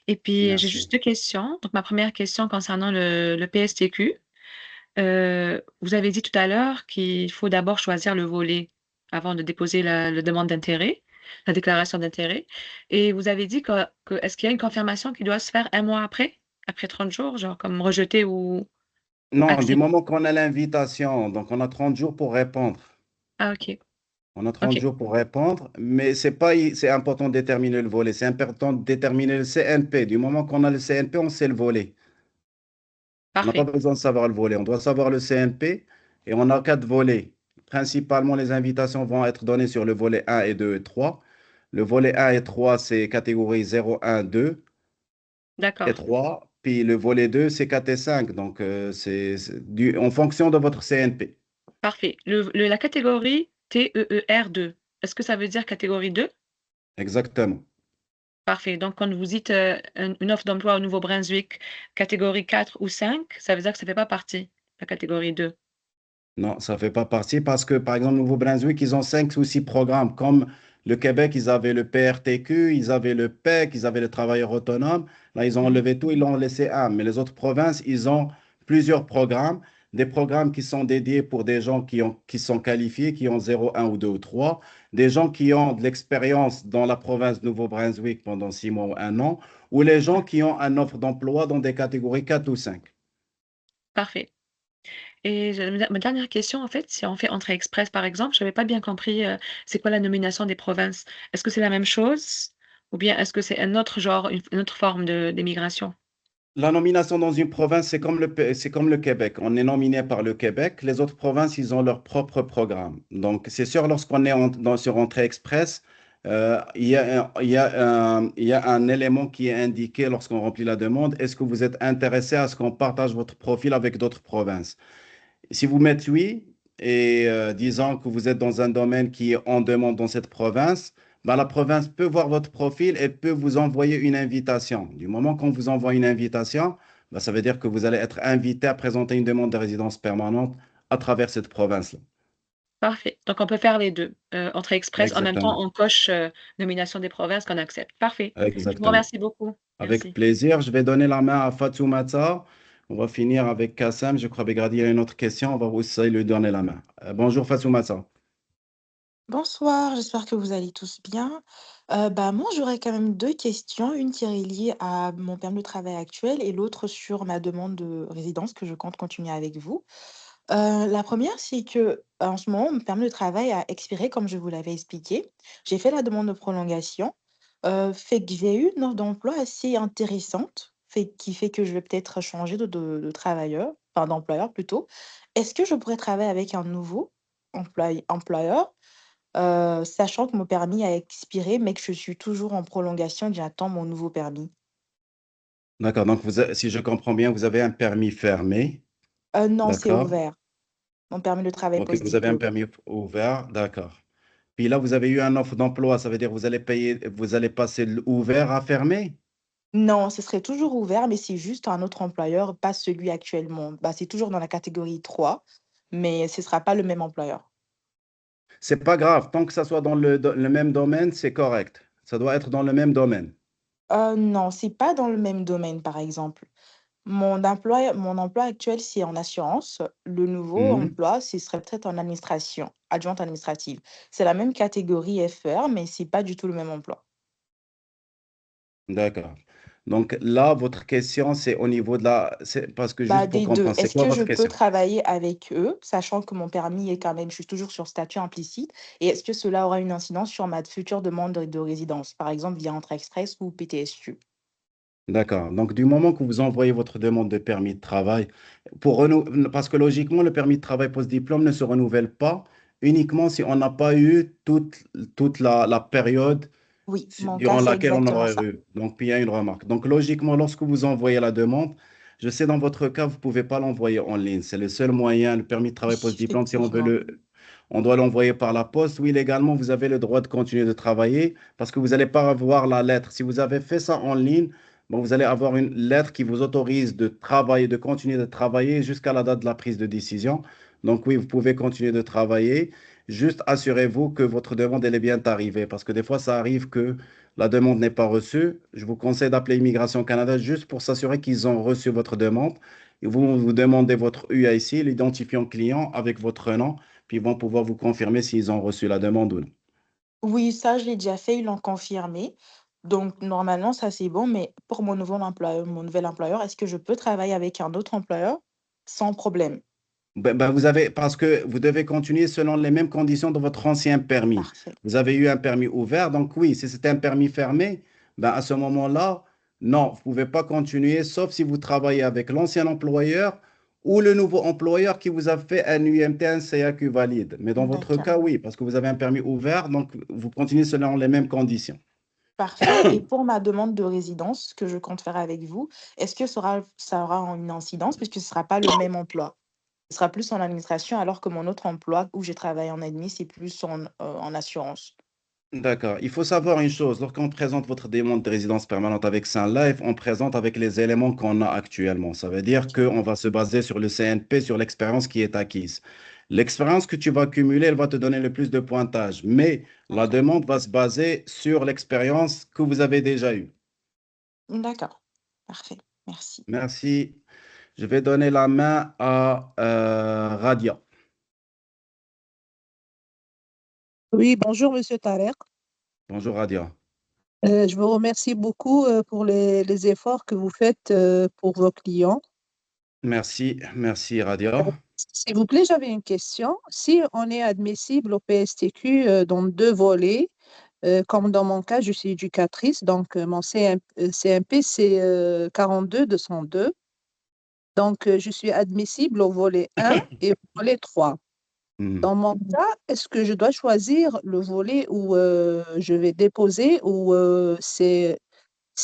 Et puis j'ai juste Merci. 2 questions. Donc ma première question concernant le PSTQ. Vous avez dit tout à l'heure qu'il faut d'abord choisir le volet avant de déposer la demande d'intérêt, la déclaration d'intérêt. Et vous avez dit que est-ce qu'il y a une confirmation qui doit se faire 1 mois après 30 jours, genre comme rejeté ou Non, du accepté? moment qu'on a l'invitation, donc on a 30 jours pour répondre. Ah, ok. On a 30 Ok. jours pour répondre, mais c'est important de déterminer le volet. C'est important de déterminer le CNP. Du moment qu'on a le CNP, on sait le volet. On n'a pas Parfait. besoin de savoir le volet. On doit savoir le CNP et on a 4 volets. Principalement, les invitations vont être données sur le volet 1 et 2 et 3. Le volet 1 et 3, c'est catégorie 0, 1, 2 et D'accord. 3. Puis le volet 2, c'est 4 et 5. Donc, c'est en fonction de votre CNP. Parfait. La catégorie TEER2, est-ce que ça veut dire catégorie 2? Exactement. Parfait. Donc, quand vous dites une offre d'emploi au Nouveau-Brunswick, catégorie 4 ou 5, ça veut dire que ça ne fait pas partie de la catégorie 2. Non, ça ne fait pas partie parce que, par exemple, Nouveau-Brunswick, ils ont 5 ou 6 programmes. Comme le Québec, ils avaient le PRTQ, ils avaient le PEC, ils avaient le travailleur autonome. Là, ils ont Mhm. enlevé tout, ils l'ont laissé un. Mais les autres provinces, ils ont plusieurs programmes. Des programmes qui sont dédiés pour des gens qui sont qualifiés, qui ont 0, 1 ou 2 ou 3. Des gens qui ont de l'expérience dans la province de Nouveau-Brunswick pendant 6 mois ou 1 an. Ou les gens qui ont une offre d'emploi dans des catégories 4 ou 5. Parfait. Et ma dernière question, en fait, si on fait entrée express, par exemple, je n'avais pas bien compris c'est quoi la nomination des provinces. Est-ce que c'est la même chose ou bien est-ce que c'est un autre genre, une autre forme d'émigration? La nomination dans une province, c'est comme le Québec. On est nominé par le Québec. Les autres provinces, ils ont leur propre programme. Donc, c'est sûr, lorsqu'on est sur Entrée Express, il y a un élément qui est indiqué lorsqu'on remplit la demande. Est-ce que vous êtes intéressé à ce qu'on partage votre profil avec d'autres provinces? Si vous mettez oui, et disant que vous êtes dans un domaine qui est en demande dans cette province, ben, la province peut voir votre profil et peut vous envoyer une invitation. Du moment qu'on vous envoie une invitation, ben, ça veut dire que vous allez être invité à présenter une demande de résidence permanente à travers cette province-là. Parfait. Donc, on peut faire les deux. Entrée express, en même temps, Exactement. on coche nomination des provinces qu'on accepte. Parfait. Je vous Exactement. remercie beaucoup. Avec Merci. plaisir. Je vais donner la main à Fatoumata. On va finir avec Kassem. Je crois, Begradi, il y a une autre question. On va aussi lui donner la main. Bonjour Fatoumata. Bonsoir, j'espère que vous allez tous bien. Moi, j'aurais quand même 2 questions, une qui est liée à mon permis de travail actuel et l'autre sur ma demande de résidence que je compte continuer avec vous. La première, c'est que en ce moment, mon permis de travail a expiré comme je vous l'avais expliqué. J'ai fait la demande de prolongation, fait que j'ai eu une offre d'emploi assez intéressante, qui fait que je vais peut-être changer de travailleur, enfin d'employeur plutôt. Est-ce que je pourrais travailler avec un nouveau employeur? Sachant que mon permis a expiré, mais que je suis toujours en prolongation et que j'attends mon nouveau permis. D'accord, donc si je comprends bien, vous avez un permis fermé, Non, c'est d'accord? ouvert. Mon permis de travail Ok, vous avez un post-diplôme. permis ouvert, d'accord. Puis là, vous avez eu une offre d'emploi, ça veut dire que vous allez passer ouvert à fermé? Non, ce serait toujours ouvert, mais c'est juste un autre employeur, pas celui actuellement. Bah, c'est toujours dans la catégorie 3, mais ce ne sera pas le même employeur. C'est pas grave, tant que ça soit dans le même domaine, c'est correct. Ça doit être dans le même domaine. Non, c'est pas dans le même domaine, par exemple. Mon emploi actuel, c'est en assurance. Le nouveau Mhm. emploi, ce serait peut-être en administration, adjointe administrative. C'est la même catégorie FR, mais c'est pas du tout le même emploi. D'accord. Donc là, votre question, c'est au niveau de la... Parce que Bah, juste pour des 2. comprendre, c'est Est-ce quoi que je votre peux question? travailler avec eux, sachant que mon permis est quand même, je suis toujours sur statut implicite, et est-ce que cela aura une incidence sur ma future demande de résidence, par exemple via Entrée Express ou PTSQ? D'accord. Donc, du moment que vous envoyez votre demande de permis de travail, parce que logiquement, le permis de travail post-diplôme ne se renouvelle pas uniquement si on n'a pas eu toute la période Oui, mon cas, durant c'est laquelle on exactement aurait ça. eu. Donc, puis il y a une remarque. Donc, logiquement, lorsque vous envoyez la demande, je sais dans votre cas, vous ne pouvez pas l'envoyer en ligne. C'est le seul moyen, le permis de travail Oui, post-diplôme, si on veut effectivement. on doit l'envoyer par la poste. Oui, légalement, vous avez le droit de continuer de travailler parce que vous n'allez pas avoir la lettre. Si vous avez fait ça en ligne, bon, vous allez avoir une lettre qui vous autorise de travailler, de continuer de travailler jusqu'à la date de la prise de décision. Donc oui, vous pouvez continuer de travailler. Juste assurez-vous que votre demande elle est bien arrivée parce que des fois, ça arrive que la demande n'est pas reçue. Je vous conseille d'appeler Immigration Canada juste pour s'assurer qu'ils ont reçu votre demande. Et vous demandez votre UIC, l'identifiant client avec votre nom, puis ils vont pouvoir vous confirmer s'ils ont reçu la demande ou non. Oui, ça, je l'ai déjà fait, ils l'ont confirmé. Donc, normalement, ça, c'est bon, mais pour mon nouvel employeur, est-ce que je peux travailler avec un autre employeur sans problème? Vous avez, parce que vous devez continuer selon les mêmes conditions de votre ancien permis. Parfait. Vous avez eu un permis ouvert, donc oui, si c'était un permis fermé, à ce moment-là, non, vous ne pouvez pas continuer, sauf si vous travaillez avec l'ancien employeur ou le nouveau employeur qui vous a fait un UMT, un CAQ valide. Mais dans votre D'accord. cas, oui, parce que vous avez un permis ouvert, donc vous continuez selon les mêmes conditions. Parfait. Et pour ma demande de résidence que je compte faire avec vous, est-ce que ça aura une incidence puisque ce ne sera pas le même emploi? Ce sera plus en administration alors que mon autre emploi où j'ai travaillé en admin, c'est plus en assurance. D'accord. Il faut savoir une chose, lorsqu'on présente votre demande de résidence permanente avec Sun Life, on présente avec les éléments qu'on a actuellement. Ça veut dire qu'on va se baser sur le CNP, sur l'expérience qui est acquise. L'expérience que tu vas cumuler, elle va te donner le plus de pointage, mais la D'accord. demande va se baser sur l'expérience que vous avez déjà eue. D'accord. Parfait. Merci. Merci. Je vais donner la main à Radia. Oui, bonjour Monsieur Tarek. Bonjour Radia. Je vous remercie beaucoup pour les efforts que vous faites pour vos clients. Merci, merci Radia. S'il vous plaît, j'avais une question. Si on est admissible au PSTQ dans deux volets, comme dans mon cas, je suis éducatrice, donc mon CMP, c'est 42-202. Donc, je suis admissible au volet 1 et au volet 3. Hmm. Dans mon cas, est-ce que je dois choisir le volet où je vais déposer ou c'est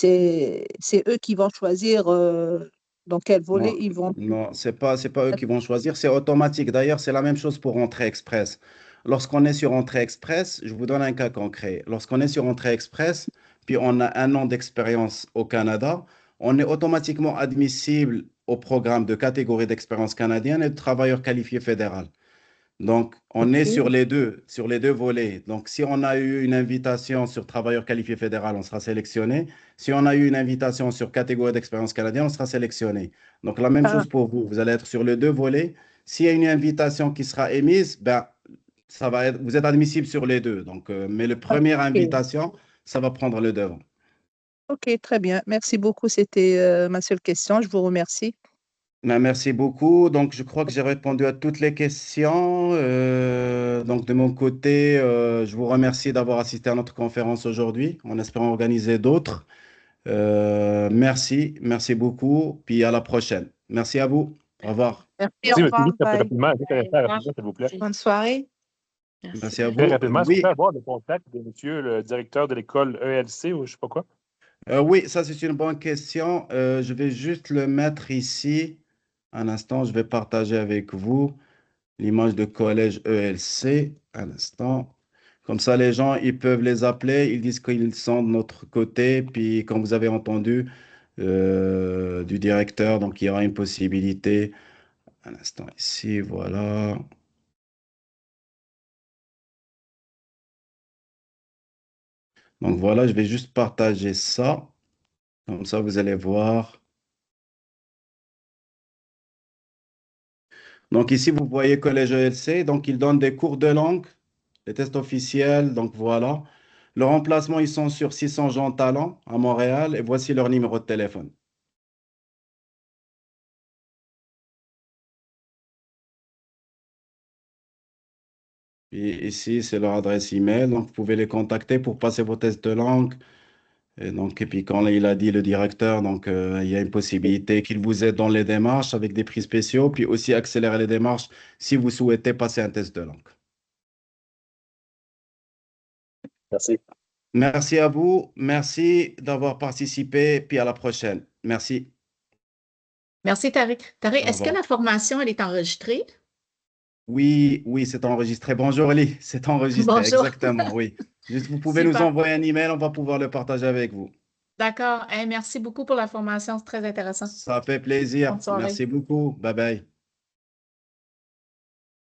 eux qui vont choisir dans quel volet Non, ils vont. non, c'est pas eux qui vont choisir, c'est automatique. D'ailleurs, c'est la même chose pour Entrée Express. Lorsqu'on est sur Entrée Express, je vous donne un cas concret. Lorsqu'on est sur Entrée Express, puis on a un an d'expérience au Canada, on est automatiquement admissible au programme de catégorie d'expérience canadienne et de travailleur qualifié fédéral. Donc, on est Ok. sur les deux volets. Donc, si on a eu une invitation sur travailleur qualifié fédéral, on sera sélectionné. Si on a eu une invitation sur catégorie d'expérience canadienne, on sera sélectionné. Donc, la même Ah, chose pour vous. Vous allez être sur les deux volets. S'il y a une invitation qui sera émise, vous êtes admissible sur les deux. Donc, mais la première ok. invitation, ça va prendre le devant. Ok, très bien. Merci beaucoup. C'était ma seule question. Je vous remercie. Merci beaucoup. Donc, je crois que j'ai répondu à toutes les questions. Donc, de mon côté, je vous remercie d'avoir assisté à notre conférence aujourd'hui, en espérant organiser d'autres. Merci beaucoup. Puis à la prochaine. Merci à vous. Au revoir. Merci, Au au Merci, monsieur, revoir. juste Bye. rapidement, juste un instant, rapidement, s'il vous plaît. Bonne soirée. Merci. Merci à Très vous. rapidement, est-ce qu'on peut Oui, avoir le contact de monsieur le directeur de l'école ELC ou je ne sais pas quoi? oui, ça c'est une bonne question. Je vais juste le mettre ici. Un instant, je vais partager avec vous l'image de collège ELC. Un instant. Comme ça, les gens, ils peuvent les appeler, ils disent qu'ils sont de notre côté. Puis, comme vous avez entendu du directeur, donc il y aura une possibilité. Un instant ici, voilà. Donc voilà, je vais juste partager ça. Comme ça, vous allez voir. Donc ici, vous voyez Collège ELC. Donc, ils donnent des cours de langue, les tests officiels. Donc voilà. Leur emplacement, ils sont sur 600 Jean Talent à Montréal. Et voici leur numéro de téléphone. Et ici, c'est leur adresse email. Donc, vous pouvez les contacter pour passer vos tests de langue. Et puis, quand il a dit le directeur, donc, il y a une possibilité qu'il vous aide dans les démarches avec des prix spéciaux, puis aussi accélérer les démarches si vous souhaitez passer un test de langue. Merci. Merci à vous. Merci d'avoir participé. Puis à la prochaine. Merci. Merci, Tariq. Tariq, Au est-ce que revoir. la formation, elle est enregistrée? Oui, oui, c'est enregistré. Bonjour, Eli. C'est enregistré, Bonjour. exactement, oui. Juste, vous pouvez nous Super. envoyer un email, on va pouvoir le partager avec vous. D'accord. Hey, merci beaucoup pour la formation. C'est très intéressant. Ça fait plaisir. Bonne soirée. Merci beaucoup. Bye bye.